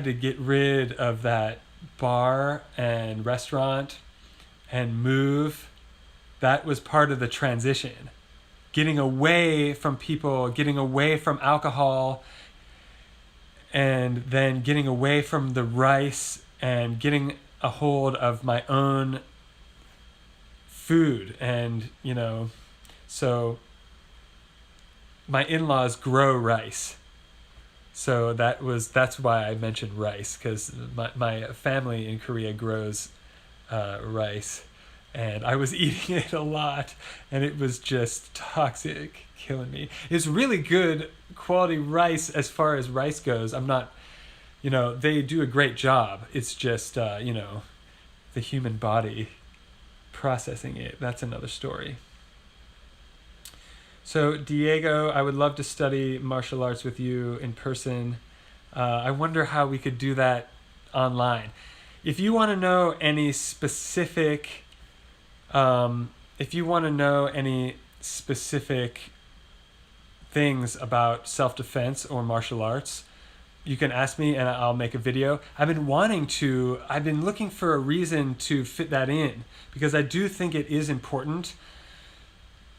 to get rid of that bar and restaurant and move. That was part of the transition. Getting away from people, getting away from alcohol, and then getting away from the rice and getting a hold of my own food. And, so my in-laws grow rice. So that's why I mentioned rice, because my family in Korea grows rice, and I was eating it a lot, and it was just toxic, killing me. It's really good quality rice as far as rice goes. I'm not, they do a great job. It's just, the human body processing it. That's another story. So Diego, I would love to study martial arts with you in person. I wonder how we could do that online. If you want to know any specific, things about self-defense or martial arts, you can ask me and I'll make a video. I've been looking for a reason to fit that in, because I do think it is important.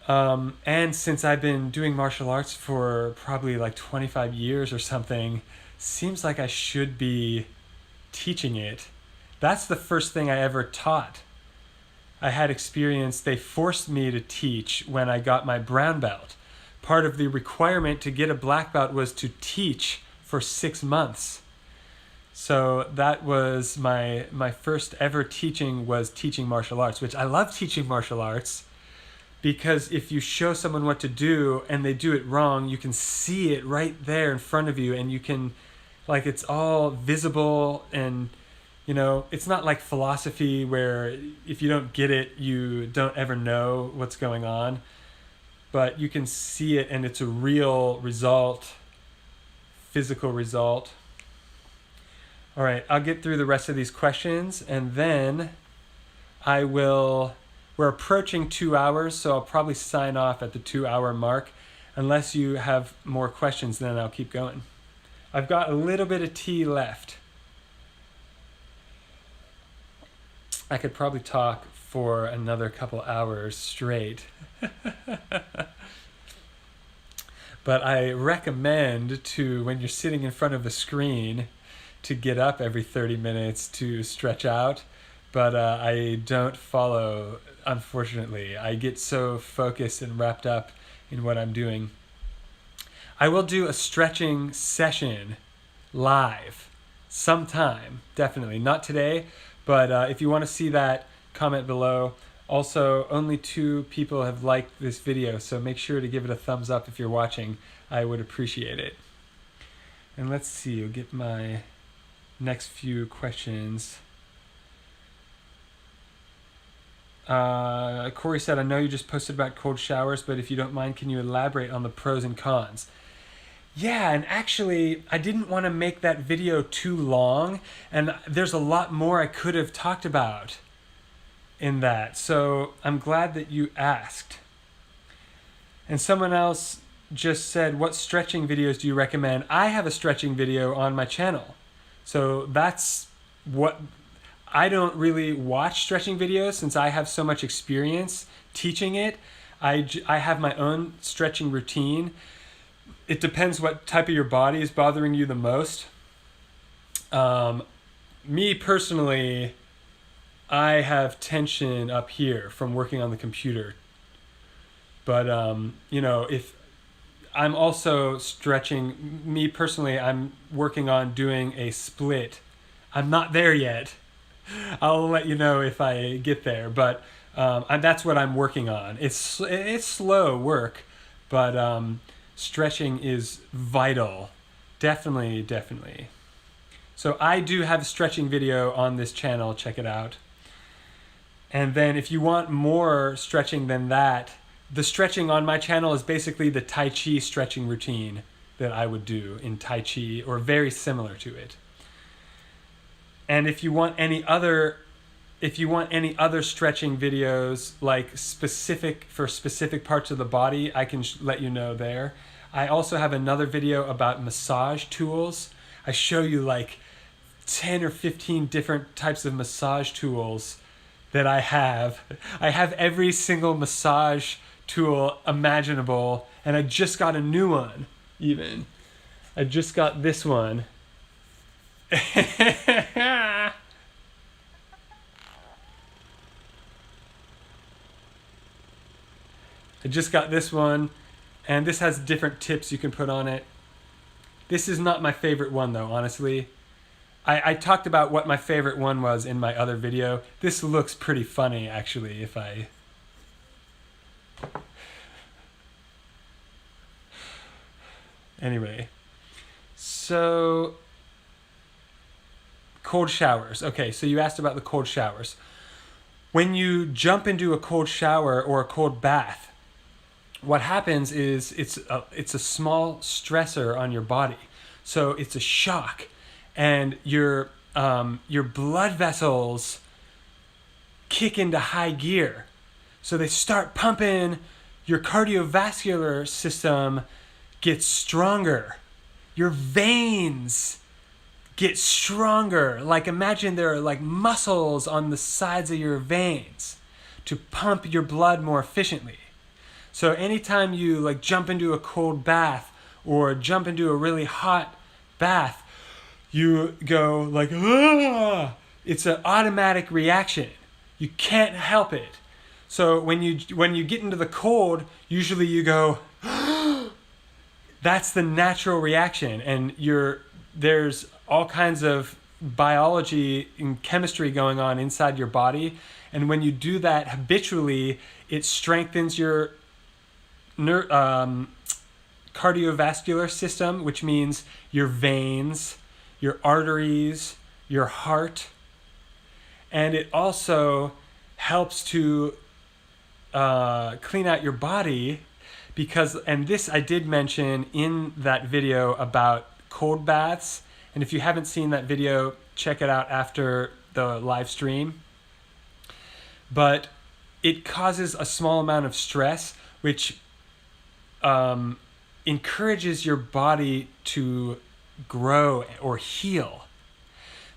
And since I've been doing martial arts for probably like 25 years or something, seems like I should be teaching it. That's the first thing I ever taught. I had experience. They forced me to teach when I got my brown belt. Part of the requirement to get a black belt was to teach for 6 months. So that was my first ever teaching, was teaching martial arts, which I love teaching martial arts, because if you show someone what to do and they do it wrong, you can see it right there in front of you, and you can, it's all visible, and it's not like philosophy where if you don't get it, you don't ever know what's going on. But you can see it, and it's a real result, physical result. All right, I'll get through the rest of these questions, and then we're approaching 2 hours, so I'll probably sign off at the 2-hour mark. Unless you have more questions, then I'll keep going. I've got a little bit of tea left. I could probably talk for another couple hours straight. But I recommend when you're sitting in front of the screen, to get up every 30 minutes to stretch out. But I don't follow, unfortunately. I get so focused and wrapped up in what I'm doing. I will do a stretching session live sometime, definitely. Not today, but if you want to see that, comment below. Also, only 2 people have liked this video, so make sure to give it a thumbs up if you're watching. I would appreciate it. And let's see, I'll get my next few questions. Corey said, I know you just posted about cold showers, but if you don't mind, can you elaborate on the pros and cons? Yeah, and actually, I didn't want to make that video too long, and there's a lot more I could have talked about in that. So I'm glad that you asked. And someone else just said, what stretching videos do you recommend? I have a stretching video on my channel. So that's what... I don't really watch stretching videos since I have so much experience teaching it. I have my own stretching routine. It depends what type of your body is bothering you the most. Me personally, I have tension up here from working on the computer But, if I'm also stretching, me personally, I'm working on doing a split. I'm not there yet. I'll let you know if I get there, but that's what I'm working on. It's slow work, but stretching is vital. Definitely. So I do have a stretching video on this channel. Check it out. And then if you want more stretching than that, the stretching on my channel is basically the Tai Chi stretching routine that I would do in Tai Chi, or very similar to it. And if you want any other stretching videos, like specific parts of the body, I can let you know there. I also have another video about massage tools. I show you like 10 or 15 different types of massage tools that I have. I have every single massage tool imaginable, and I just got a new one even. I just got this one. I just got this one, and this has different tips you can put on it. This is not my favorite one though, honestly. I talked about what my favorite one was in my other video. This looks pretty funny, actually, Anyway, so cold showers. Okay, so you asked about the cold showers. When you jump into a cold shower or a cold bath, what happens is it's a small stressor on your body. So it's a shock, and your blood vessels kick into high gear. So they start pumping, your cardiovascular system gets stronger. Your veins get stronger. Like, imagine there are like muscles on the sides of your veins to pump your blood more efficiently. So anytime you like jump into a cold bath or jump into a really hot bath, you go like, ah! It's an automatic reaction. You can't help it. So when you get into the cold, usually you go, that's the natural reaction, and there's all kinds of biology and chemistry going on inside your body, and when you do that habitually, it strengthens your cardiovascular system, which means your veins, your arteries, your heart, and it also helps to clean out your body. Because, and this I did mention in that video about cold baths, and if you haven't seen that video, check it out after the live stream. But it causes a small amount of stress, which encourages your body to grow or heal.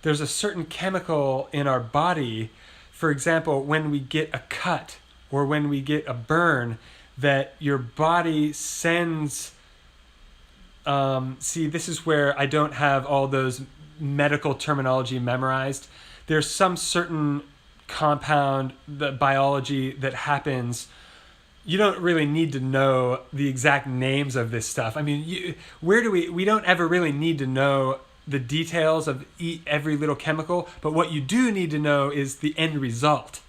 There's a certain chemical in our body, for example, when we get a cut or when we get a burn, that your body sends, see, this is where I don't have all those medical terminology memorized. There's some certain compound, the biology that happens. You don't really need to know the exact names of this stuff. I mean, we don't ever really need to know the details of every little chemical, but what you do need to know is the end result.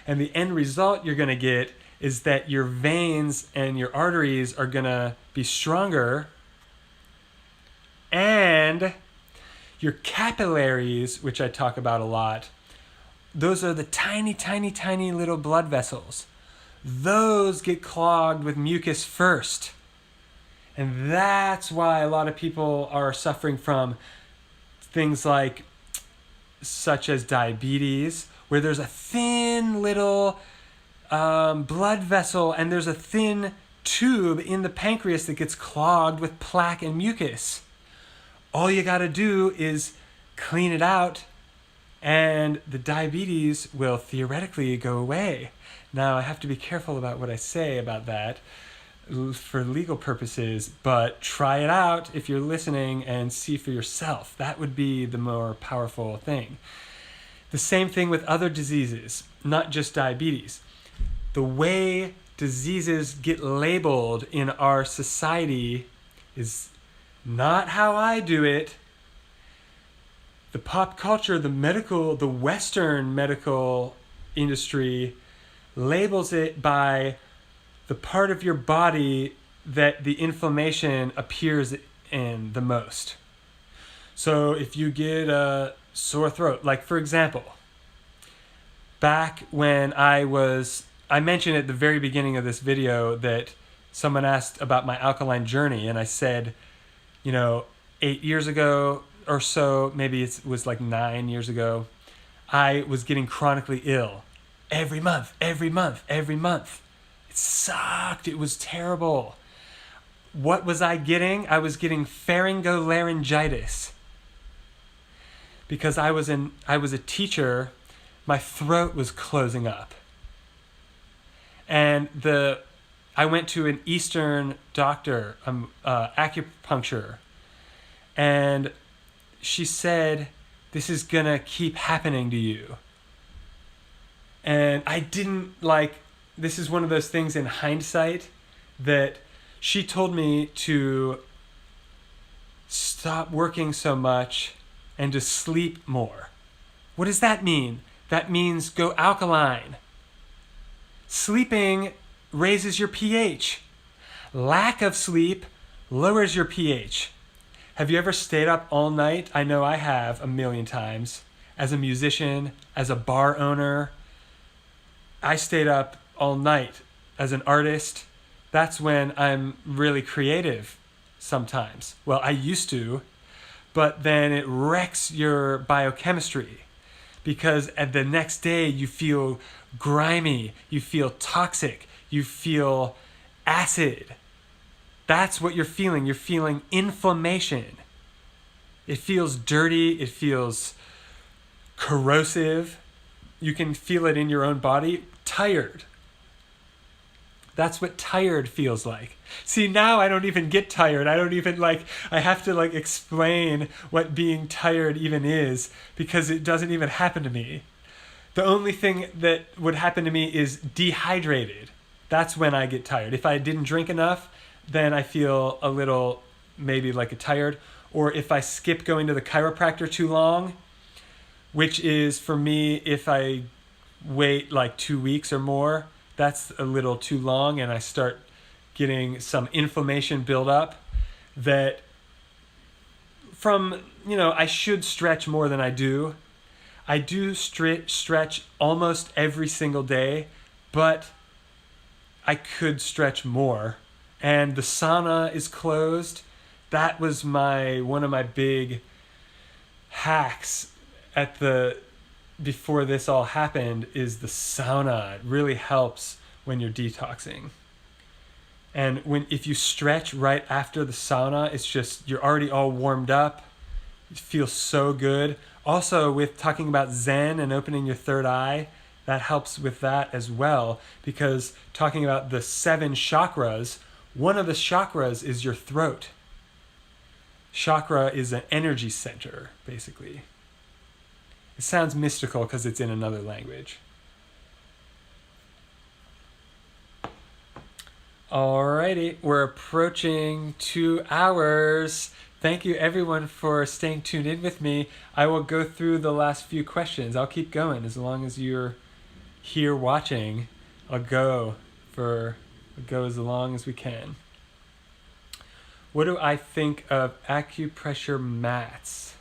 And the end result you're going to get is that your veins and your arteries are going to be stronger, and your capillaries, which I talk about a lot, those are the tiny, tiny, tiny little blood vessels. Those get clogged with mucus first. And that's why a lot of people are suffering from things such as diabetes, where there's a thin little blood vessel, and there's a thin tube in the pancreas that gets clogged with plaque and mucus. All you got to do is clean it out, and the diabetes will theoretically go away. Now, I have to be careful about what I say about that for legal purposes, but try it out if you're listening and see for yourself. That would be the more powerful thing. The same thing with other diseases, not just diabetes. The way diseases get labeled in our society is not how I do it. The pop culture, the Western medical industry labels it by the part of your body that the inflammation appears in the most. So if you get a sore throat, like for example, back when I mentioned at the very beginning of this video that someone asked about my alkaline journey, and I said, 8 years ago or so, maybe it was like 9 years ago, I was getting chronically ill every month. It sucked. It was terrible. What was I getting? I was getting pharyngolaryngitis. Because I was a teacher, my throat was closing up. And I went to an Eastern doctor, acupuncture, and she said, this is gonna keep happening to you. And I didn't this is one of those things in hindsight that she told me to stop working so much and to sleep more. What does that mean? That means go alkaline. Sleeping raises your pH. Lack of sleep lowers your pH. Have you ever stayed up all night? I know I have a million times. As a musician, as a bar owner, I stayed up all night. As an artist, that's when I'm really creative sometimes. Well, I used to, but then it wrecks your biochemistry because at the next day you feel grimy, you feel toxic, you feel acid. That's what you're feeling. You're feeling inflammation. It feels dirty. It feels corrosive. You can feel it in your own body. Tired. That's what tired feels like. See, now I don't even get tired. I don't even I have to explain what being tired even is because it doesn't even happen to me. The only thing that would happen to me is dehydrated. That's when I get tired. If I didn't drink enough, then I feel a little maybe tired. Or if I skip going to the chiropractor too long, which is for me if I wait 2 weeks or more, that's a little too long and I start getting some inflammation build up that from, I should stretch more than I do. I do stretch almost every single day, but I could stretch more. And the sauna is closed. That was one of my big hacks before this all happened is the sauna. It really helps when you're detoxing. And if you stretch right after the sauna, it's just, you're already all warmed up. It feels so good. Also, with talking about Zen and opening your third eye, that helps with that as well. Because talking about the 7 chakras, one of the chakras is your throat. Chakra is an energy center, basically. It sounds mystical because it's in another language. Alrighty, we're approaching 2 hours. Thank you everyone for staying tuned in with me. I will go through the last few questions. I'll keep going as long as you're here watching. I'll go as long as we can. What do I think of acupressure mats?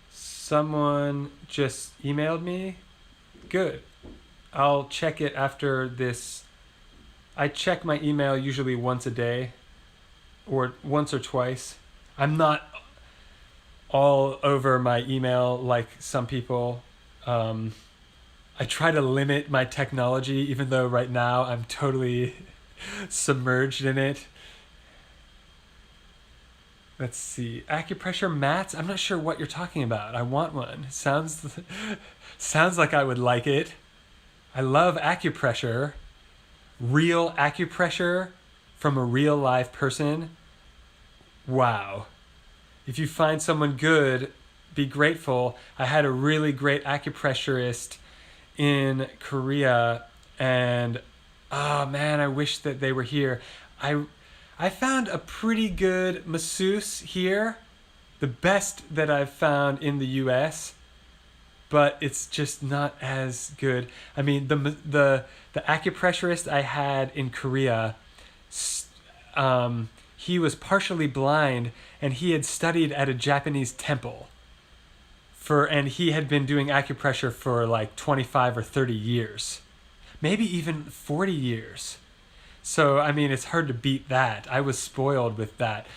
Someone just emailed me? Good. I'll check it after this. I check my email usually once a day or once or twice. I'm not all over my email like some people. I try to limit my technology, even though right now I'm totally submerged in it. Let's see. Acupressure mats? I'm not sure what you're talking about. I want one. Sounds like I would like it. I love acupressure. Real acupressure from a real live person. Wow. If you find someone good, be grateful. I had a really great acupressurist in Korea, and oh man, I wish that they were here. I found a pretty good masseuse here, the best that I've found in the U.S., but it's just not as good. I mean, the acupressurist I had in Korea, he was partially blind, and he had studied at a Japanese temple and he had been doing acupressure for like 25 or 30 years, maybe even 40 years. So, I mean, it's hard to beat that. I was spoiled with that.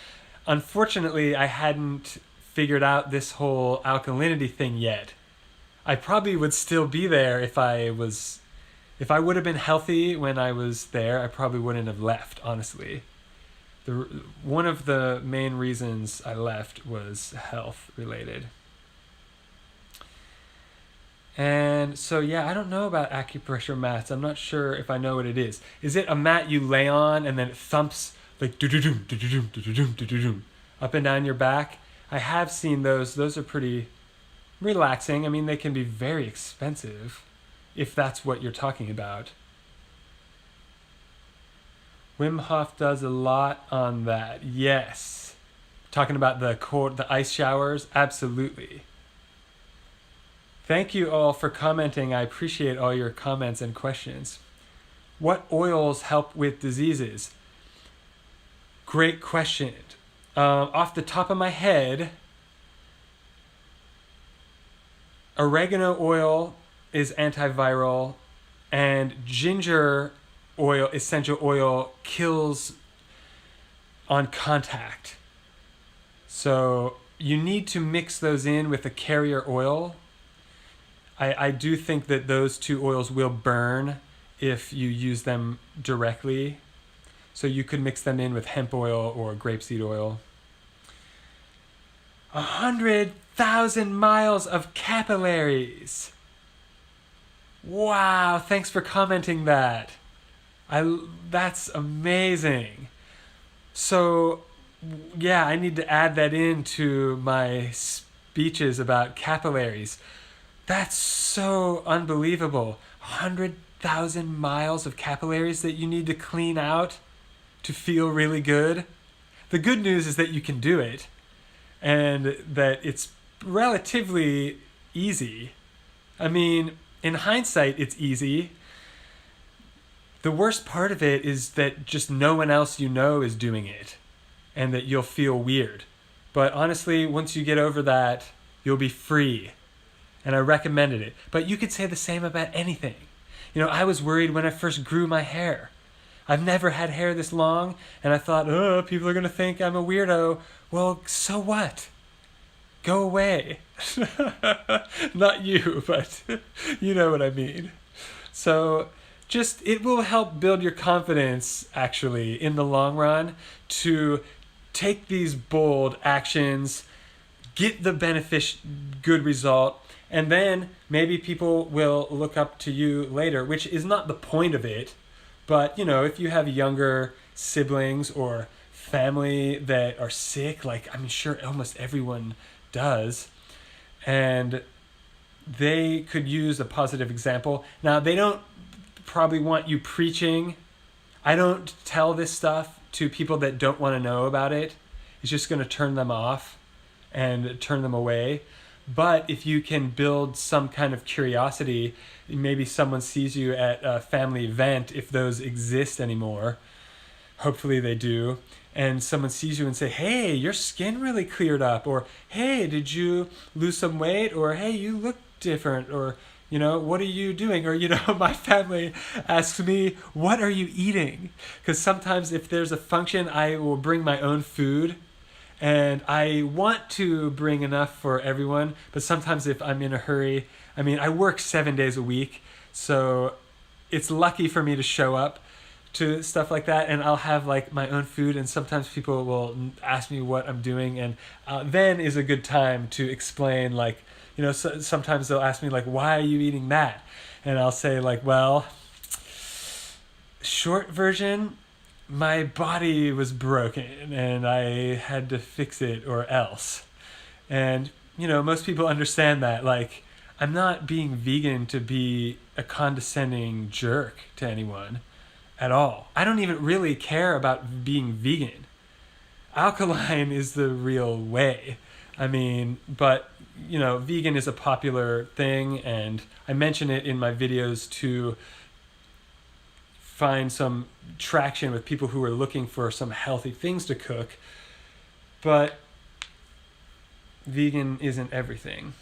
Unfortunately, I hadn't figured out this whole alkalinity thing yet. I probably would still be there if I would have been healthy when I was there. I probably wouldn't have left, honestly. One of the main reasons I left was health related. And so, yeah, I don't know about acupressure mats. I'm not sure if I know what it is. Is it a mat you lay on and then it thumps like do-do-doom, do-do-doom, do-do-doom, do-do-doom, up and down your back? I have seen those. Those are pretty relaxing. I mean, they can be very expensive if that's what you're talking about. Wim Hof does a lot on that. Yes. Talking about the ice showers, absolutely. Thank you all for commenting. I appreciate all your comments and questions. What oils help with diseases? Great question. Off the top of my head, oregano oil is antiviral, and ginger oil, essential oil, kills on contact. So you need to mix those in with a carrier oil. I do think that those two oils will burn if you use them directly. So you could mix them in with hemp oil or grapeseed oil. 100,000 miles of capillaries. Wow, thanks for commenting that. That's amazing. So, yeah, I need to add that into my speeches about capillaries. That's so unbelievable. 100,000 miles of capillaries that you need to clean out to feel really good. The good news is that you can do it, and that it's relatively easy. I mean, in hindsight, it's easy. The worst part of it is that just no one else you know is doing it, and that you'll feel weird. But honestly, once you get over that, you'll be free. And I recommended it. But you could say the same about anything. You know, I was worried when I first grew my hair. I've never had hair this long, and I thought, oh, people are going to think I'm a weirdo. Well, so what? Go away. Not you, but you know what I mean. So it will help build your confidence, actually, in the long run, to take these bold actions, get the good result, and then maybe people will look up to you later, which is not the point of it. But, you know, if you have younger siblings or family that are sick, like I'm sure almost everyone does, and they could use a positive example. Now, they don't probably want you preaching. I don't tell this stuff to people that don't want to know about it. It's just going to turn them off and turn them away. But if you can build some kind of curiosity, maybe someone sees you at a family event, if those exist anymore, hopefully they do, and someone sees you and say, hey, your skin really cleared up, or hey, did you lose some weight, or hey, you look different, or, you know, what are you doing? Or, you know, my family asks me, what are you eating? Because sometimes if there's a function, I will bring my own food. And I want to bring enough for everyone, but sometimes if I'm in a hurry, I mean, I work 7 days a week, so it's lucky for me to show up to stuff like that, and I'll have like my own food, and sometimes people will ask me what I'm doing, and then is a good time to explain, like, you know, sometimes they'll ask me like, why are you eating that? And I'll say like, well, short version, my body was broken and I had to fix it or else. And, you know, most people understand that. Like, I'm not being vegan to be a condescending jerk to anyone at all. I don't even really care about being vegan. Alkaline is the real way. I mean, but vegan is a popular thing, and I mention it in my videos to find some traction with people who are looking for some healthy things to cook. But vegan isn't everything.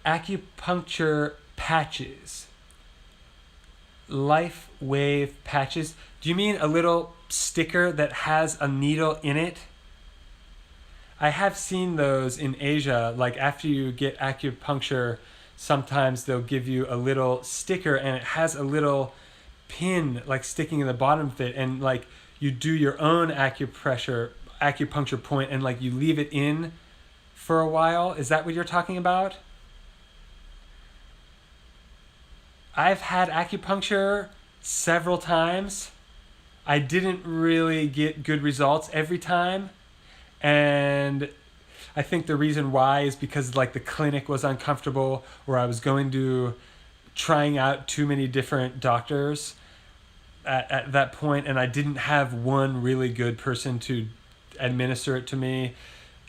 Acupuncture patches. Life wave patches. Do you mean a little sticker that has a needle in it? I have seen those in Asia. Like after you get acupuncture, sometimes they'll give you a little sticker and it has a little pin like sticking in the bottom of it, and like you do your own acupuncture point and like you leave it in for a while. Is that what you're talking about? I've had acupuncture several times. I didn't really get good results every time. And I think the reason why is because like the clinic was uncomfortable, or I was trying out too many different doctors at that point, and I didn't have one really good person to administer it to me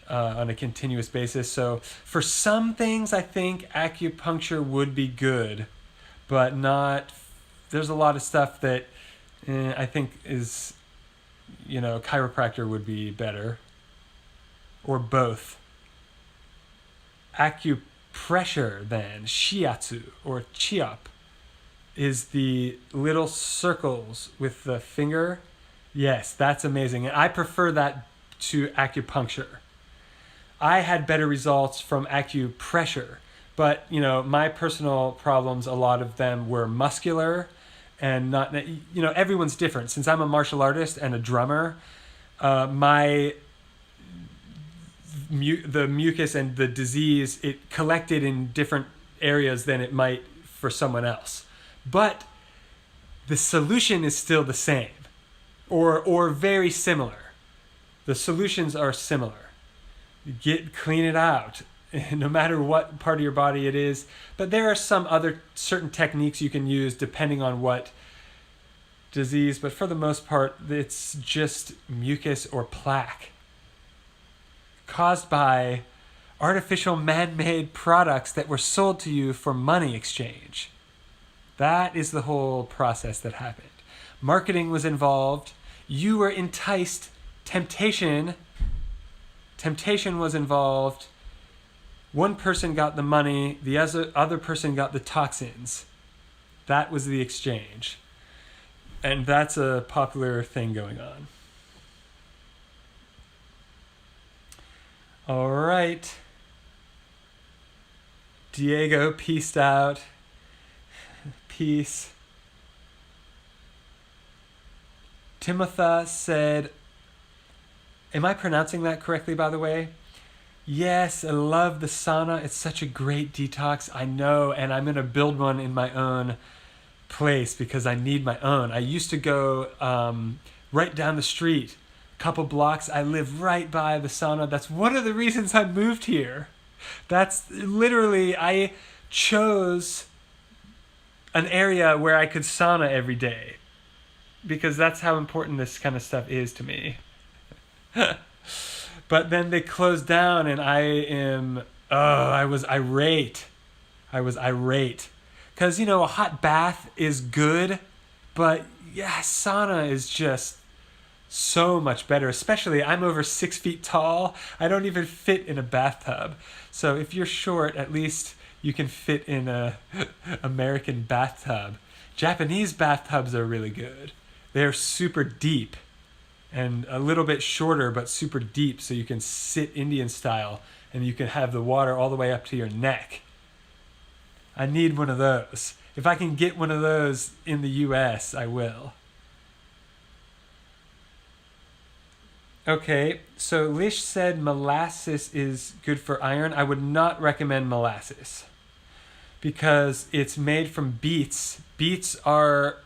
on a continuous basis. So for some things, I think acupuncture would be good, but there's a lot of stuff that I think is, chiropractor would be better, or both. Acupressure then, shiatsu or chiap, is the little circles with the finger. Yes, that's amazing. And I prefer that to acupuncture. I had better results from acupressure, but my personal problems, a lot of them were muscular and not, everyone's different. Since I'm a martial artist and a drummer, the mucus and the disease, it collected in different areas than it might for someone else. But the solution is still the same, or very similar. The solutions are similar. Clean it out, no matter what part of your body it is. But there are some other certain techniques you can use depending on what disease. But for the most part, it's just mucus or plaque caused by artificial man-made products that were sold to you for money exchange. That is the whole process that happened. Marketing was involved. You were enticed. Temptation was involved. One person got the money, the other person got the toxins. That was the exchange. And that's a popular thing going on. All right. Diego peaced out. Peace. Timothy said, am I pronouncing that correctly, by the way? Yes, I love the sauna. It's such a great detox. I know, and I'm going to build one in my own place because I need my own. I used to go right down the street, a couple blocks. I live right by the sauna. That's one of the reasons I moved here. That's literally, I chose an area where I could sauna every day because that's how important this kind of stuff is to me. But then they closed down and I was irate. Because, a hot bath is good, but yeah, sauna is just so much better. Especially, I'm over 6 feet tall. I don't even fit in a bathtub. So if you're short, at least you can fit in a American bathtub. Japanese bathtubs are really good. They're super deep and a little bit shorter, but super deep, so you can sit Indian style and you can have the water all the way up to your neck. I need one of those. If I can get one of those in the US, I will. Okay, so Lish said molasses is good for iron. I would not recommend molasses because it's made from beets. Beets are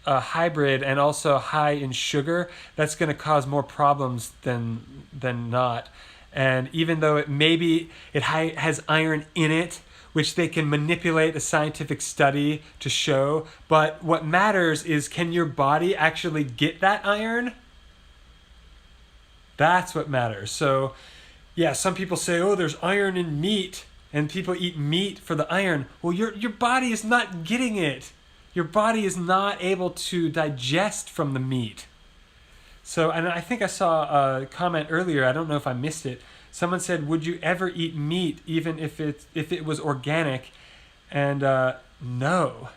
a hybrid and also high in sugar. That's going to cause more problems than not. And even though it has iron in it, which they can manipulate a scientific study to show. But what matters is, can your body actually get that iron? That's what matters. So, yeah, some people say, oh, there's iron in meat, and people eat meat for the iron. Well, your body is not getting it. Your body is not able to digest from the meat. So, and I think I saw a comment earlier, I don't know if I missed it. Someone said, would you ever eat meat even if it was organic? And no.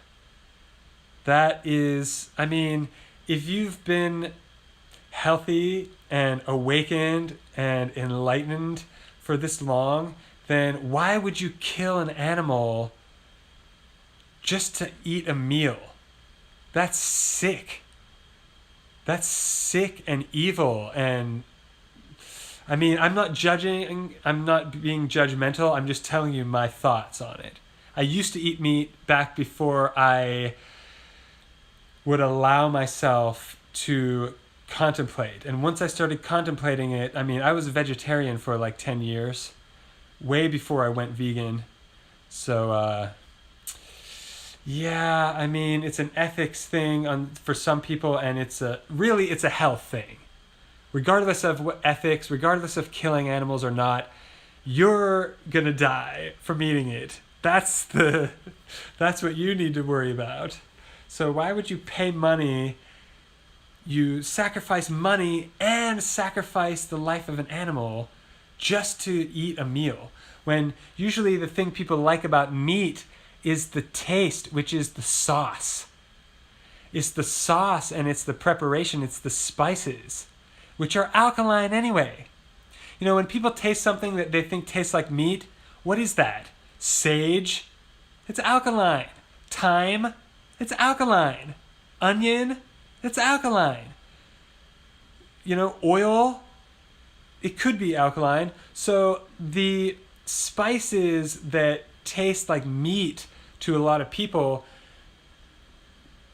That is, I mean, if you've been healthy and awakened and enlightened for this long, then why would you kill an animal just to eat a meal? That's sick. That's sick and evil. And I mean, I'm not judging, I'm not being judgmental, I'm just telling you my thoughts on it. I used to eat meat back before I would allow myself to contemplate. And once I started contemplating it, I mean, I was a vegetarian for like 10 years, way before I went vegan. So, yeah, I mean, it's an ethics thing for some people, and it's a health thing. Regardless of what ethics, regardless of killing animals or not, you're gonna die from eating it. That's what you need to worry about. So why would you pay money? You sacrifice money and sacrifice the life of an animal just to eat a meal, when usually the thing people like about meat is the taste, which is the sauce. It's the sauce, and it's the preparation, it's the spices, which are alkaline anyway. You know, when people taste something that they think tastes like meat, what is that? Sage? It's alkaline. Thyme? It's alkaline. Onion? It's alkaline. You know, oil? It could be alkaline. So the spices that taste like meat to a lot of people,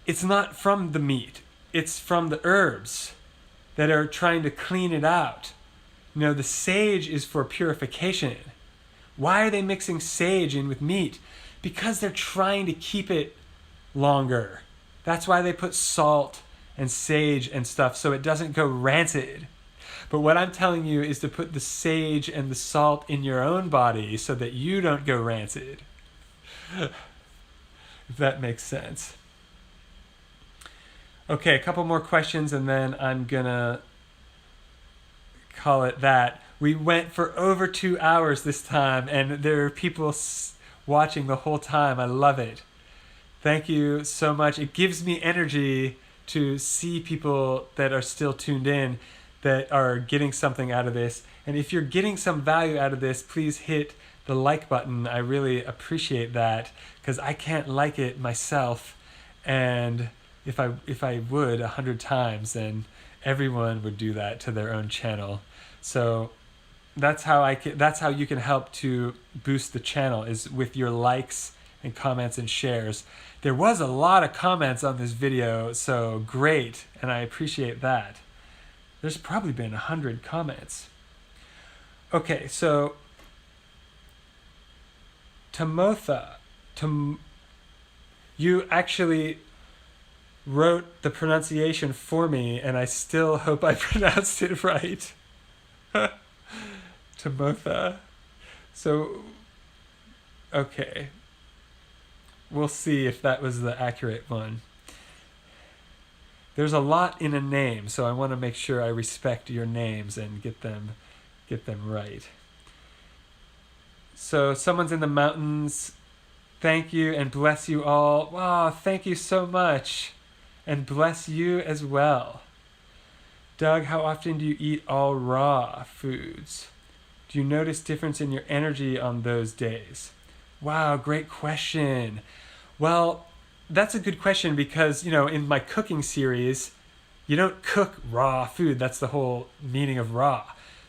it's not from the meat. It's from the herbs that are trying to clean it out. You know, the sage is for purification. Why are they mixing sage in with meat? Because they're trying to keep it longer. That's why they put salt and sage and stuff, so it doesn't go rancid. But what I'm telling you is to put the sage and the salt in your own body so that you don't go rancid. If that makes sense. Okay, a couple more questions and then I'm gonna call it that. We went for over 2 hours this time, and there are people watching the whole time. I love it. Thank you so much. It gives me energy to see people that are still tuned in, that are getting something out of this. And if you're getting some value out of this, please hit the like button. I really appreciate that, because I can't like it myself. And if I would 100 times, then everyone would do that to their own channel. So that's how you can help to boost the channel, is with your likes and comments and shares. There was a lot of comments on this video, so great, and I appreciate that. There's probably been 100 comments. Okay, so Tamotha, you actually wrote the pronunciation for me, and I still hope I pronounced it right. Tamotha. So, okay. We'll see if that was the accurate one. There's a lot in a name, so I want to make sure I respect your names and get them right. So someone's in the mountains. Thank you and bless you all. Wow, thank you so much. And bless you as well. Doug, how often do you eat all raw foods? Do you notice difference in your energy on those days? Wow, great question. Well, that's a good question, because, you know, in my cooking series, you don't cook raw food. That's the whole meaning of raw.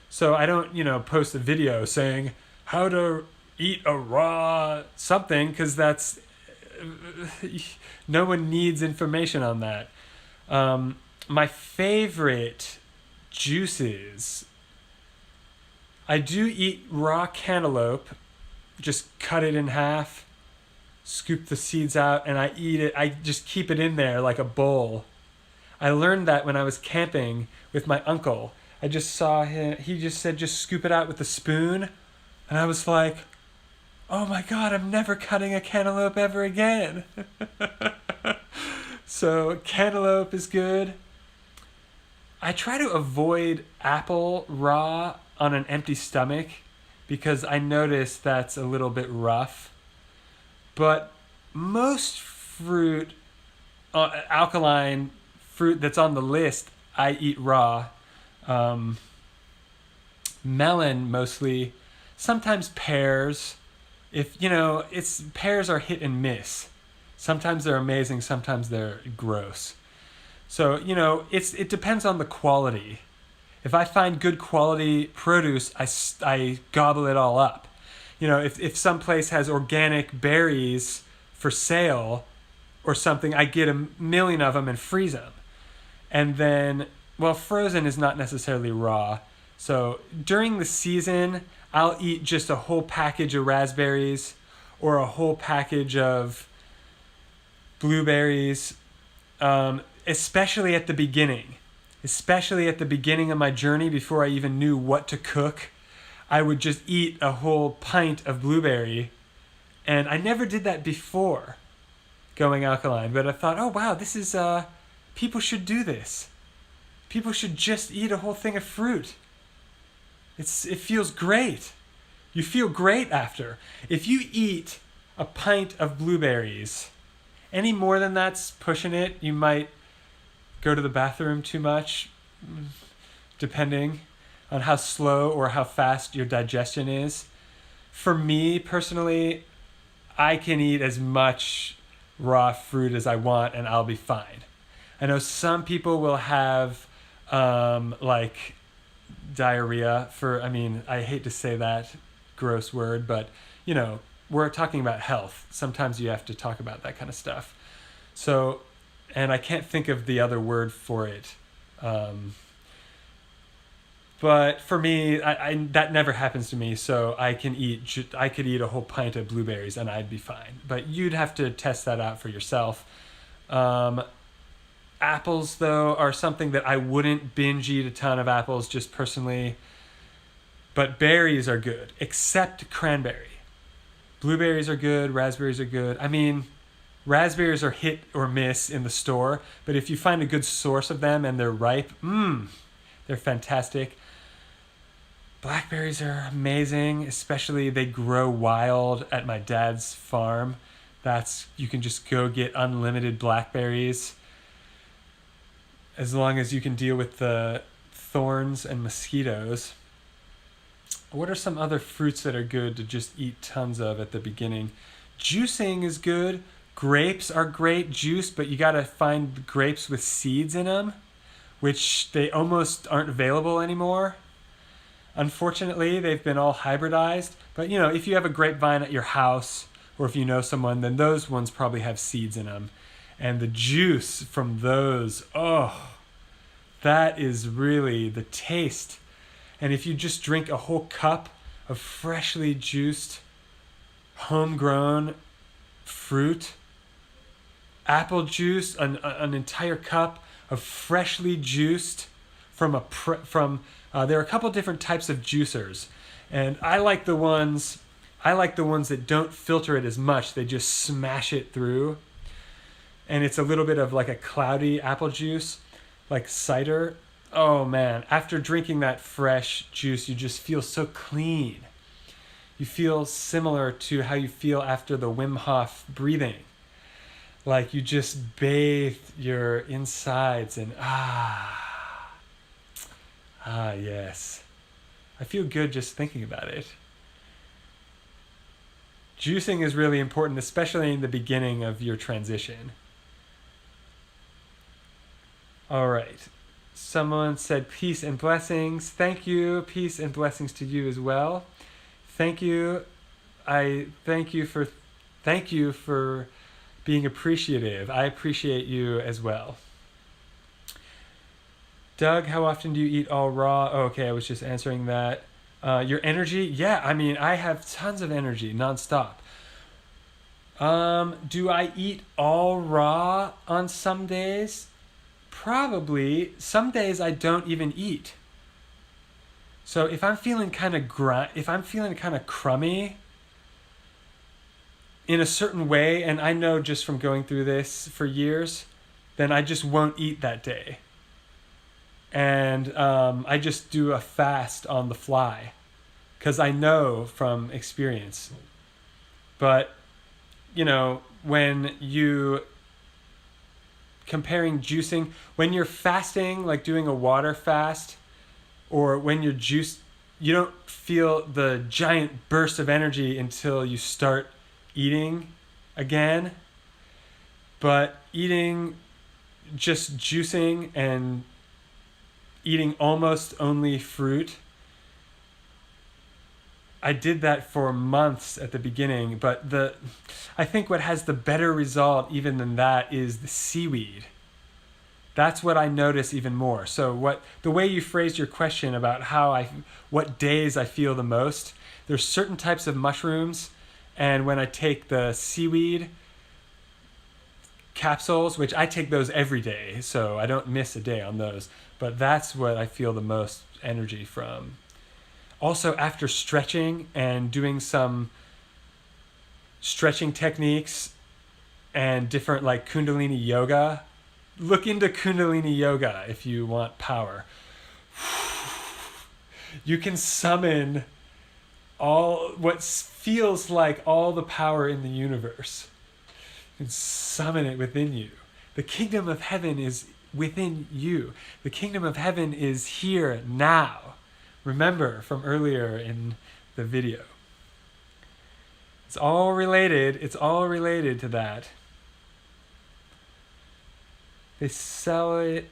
So I don't, post a video saying how to eat a raw something, because that's, no one needs information on that. My favorite juices, I do eat raw cantaloupe just cut it in half, scoop the seeds out, and I eat it. I just keep it in there like a bowl. I learned that when I was camping with my uncle. I just saw him, he just said, just scoop it out with a spoon. And I was like, oh my God, I'm never cutting a cantaloupe ever again. So cantaloupe is good. I try to avoid apple raw on an empty stomach because I notice that's a little bit rough. But most fruit, alkaline fruit that's on the list, I eat raw. Melon mostly, sometimes pears. If pears are hit and miss. Sometimes they're amazing, sometimes they're gross. So, it depends on the quality. If I find good quality produce, I gobble it all up. If some place has organic berries for sale or something, I get a million of them and freeze them. And then, frozen is not necessarily raw. So during the season, I'll eat just a whole package of raspberries or a whole package of blueberries, especially at the beginning. Especially at the beginning of my journey, before I even knew what to cook, I would just eat a whole pint of blueberry. And I never did that before going alkaline, but I thought, oh wow, this is, people should do this. People should just eat a whole thing of fruit. It feels great. You feel great after. If you eat a pint of blueberries, any more than that's pushing it. You might go to the bathroom too much, depending on how slow or how fast your digestion is. For me personally, I can eat as much raw fruit as I want and I'll be fine. I know some people will have like diarrhea I hate to say that gross word, but we're talking about health. Sometimes you have to talk about that kind of stuff. So, and I can't think of the other word for it. But for me, I that never happens to me. So I could eat a whole pint of blueberries and I'd be fine. But you'd have to test that out for yourself. Apples, though, are something that I wouldn't binge eat a ton of apples just personally. But berries are good, except cranberry. Blueberries are good, raspberries are good. Raspberries are hit or miss in the store, but if you find a good source of them and they're ripe, they're fantastic. Blackberries are amazing, especially they grow wild at my dad's farm. You can just go get unlimited blackberries. As long as you can deal with the thorns and mosquitoes. What are some other fruits that are good to just eat tons of at the beginning? Juicing is good. Grapes are great juice, but you gotta find grapes with seeds in them, which they almost aren't available anymore. Unfortunately, they've been all hybridized. But if you have a grapevine at your house, or if you know someone, then those ones probably have seeds in them. And the juice from those, that is really the taste. And if you just drink a whole cup of freshly juiced, homegrown fruit, apple juice, an entire cup of freshly juiced there are a couple different types of juicers. And I like the ones that don't filter it as much. They just smash it through. And it's a little bit of like a cloudy apple juice, like cider. Oh man, after drinking that fresh juice, you just feel so clean. You feel similar to how you feel after the Wim Hof breathing. Like you just bathe your insides and yes. I feel good just thinking about it. Juicing is really important, especially in the beginning of your transition. All right. Someone said peace and blessings. Thank you. Peace and blessings to you as well. Thank you. Thank you for being appreciative. I appreciate you as well. Doug, how often do you eat all raw? Oh, okay, I was just answering that. Your energy? Yeah, I mean, I have tons of energy nonstop. Do I eat all raw on some days? Probably. Some days I don't even eat. So if I'm feeling kind of crummy in a certain way, and I know just from going through this for years, then I just won't eat that day. And I just do a fast on the fly because I know from experience. But, when you comparing juicing, when you're fasting, like doing a water fast, or when you're juiced, you don't feel the giant burst of energy until you start eating again. But just juicing and eating almost only fruit, I did that for months at the beginning, but I think what has the better result even than that is the seaweed. That's what I notice even more. So the way you phrased your question about what days I feel the most, there's certain types of mushrooms, and when I take the seaweed capsules, which I take those every day, so I don't miss a day on those, but that's what I feel the most energy from. Also, after stretching and doing some stretching techniques and different like Kundalini yoga, look into Kundalini yoga if you want power. You can summon what feels like all the power in the universe. You can summon it within you. The kingdom of heaven is within you. The kingdom of heaven is here now. Remember from earlier in the video. It's all related. It's all related to that. They sell it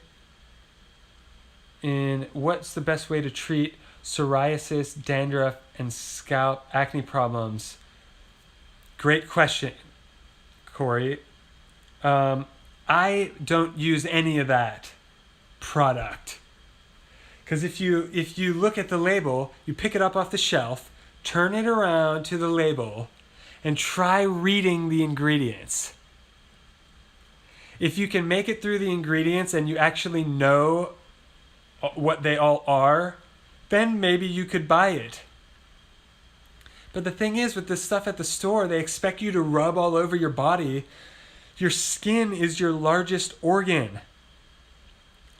in what's the best way to treat psoriasis, dandruff, and scalp acne problems? Great question, Corey. I don't use any of that product. Because if you look at the label, you pick it up off the shelf, turn it around to the label, and try reading the ingredients. If you can make it through the ingredients and you actually know what they all are, then maybe you could buy it. But the thing is, with this stuff at the store, they expect you to rub all over your body. Your skin is your largest organ.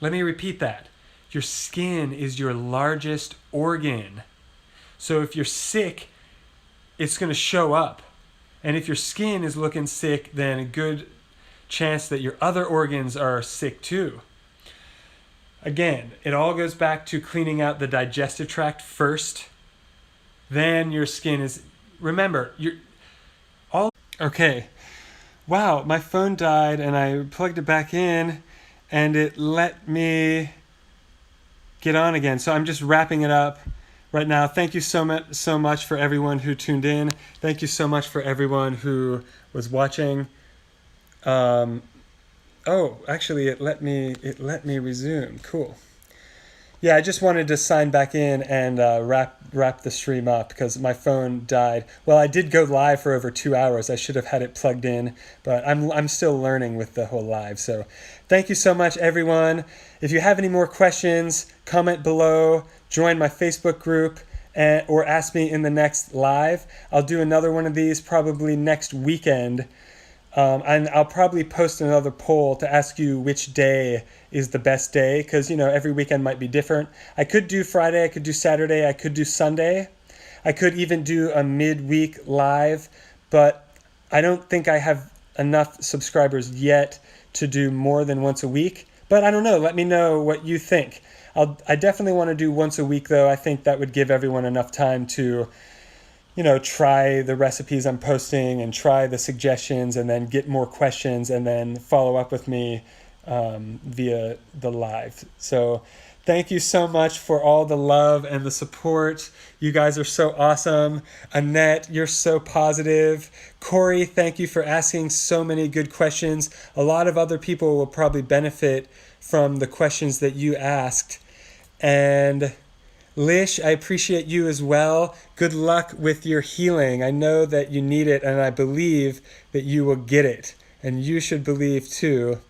Let me repeat that. Your skin is your largest organ. So if you're sick, it's going to show up. And if your skin is looking sick, then a good chance that your other organs are sick too. Again, it all goes back to cleaning out the digestive tract first. Then your skin is... Remember, Okay. Wow, my phone died and I plugged it back in and it let me get on again. So I'm just wrapping it up right now. Thank you so much for everyone who tuned in. Thank you so much for everyone who was watching. Actually, it let me resume. Cool. Yeah, I just wanted to sign back in and wrap the stream up because my phone died. Well, I did go live for over 2 hours. I should have had it plugged in, but I'm still learning with the whole live. So thank you so much, everyone. If you have any more questions, comment below, join my Facebook group, or ask me in the next live. I'll do another one of these probably next weekend. And I'll probably post another poll to ask you which day is the best day, because every weekend might be different. I could do Friday, I could do Saturday, I could do Sunday. I could even do a midweek live, but I don't think I have enough subscribers yet to do more than once a week. But I don't know, let me know what you think. I definitely want to do once a week though. I think that would give everyone enough time to try the recipes I'm posting and try the suggestions and then get more questions and then follow up with me via the live. So thank you so much for all the love and the support. You guys are so awesome. Annette, you're so positive. Corey, thank you for asking so many good questions. A lot of other people will probably benefit from the questions that you asked. And Lish, I appreciate you as well. Good luck with your healing. I know that you need it, and I believe that you will get it. And you should believe too.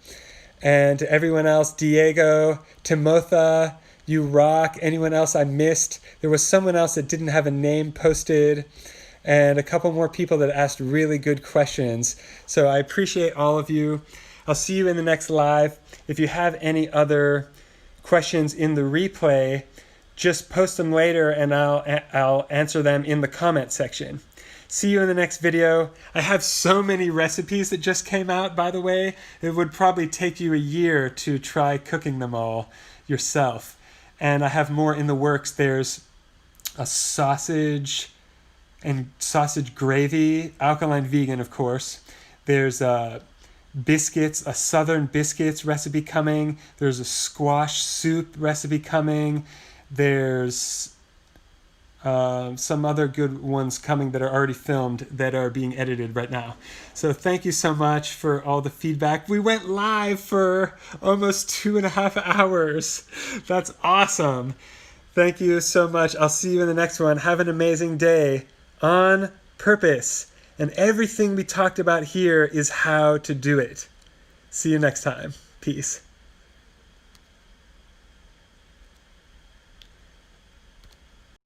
And to everyone else, Diego, Timotha, you rock. Anyone else I missed? There was someone else that didn't have a name posted, and a couple more people that asked really good questions. So I appreciate all of you. I'll see you in the next live. If you have any other questions in the replay, just post them later and I'll answer them in the comment section. See you in the next video. I have so many recipes that just came out, by the way. It would probably take you a year to try cooking them all yourself. And I have more in the works. There's a sausage and sausage gravy, alkaline vegan, of course. There's biscuits, a southern biscuits recipe coming. There's a squash soup recipe coming. There's some other good ones coming that are already filmed that are being edited right now. So thank you so much for all the feedback. We went live for almost 2.5 hours. That's awesome. Thank you so much. I'll see you in the next one. Have an amazing day on purpose. And everything we talked about here is how to do it. See you next time. Peace.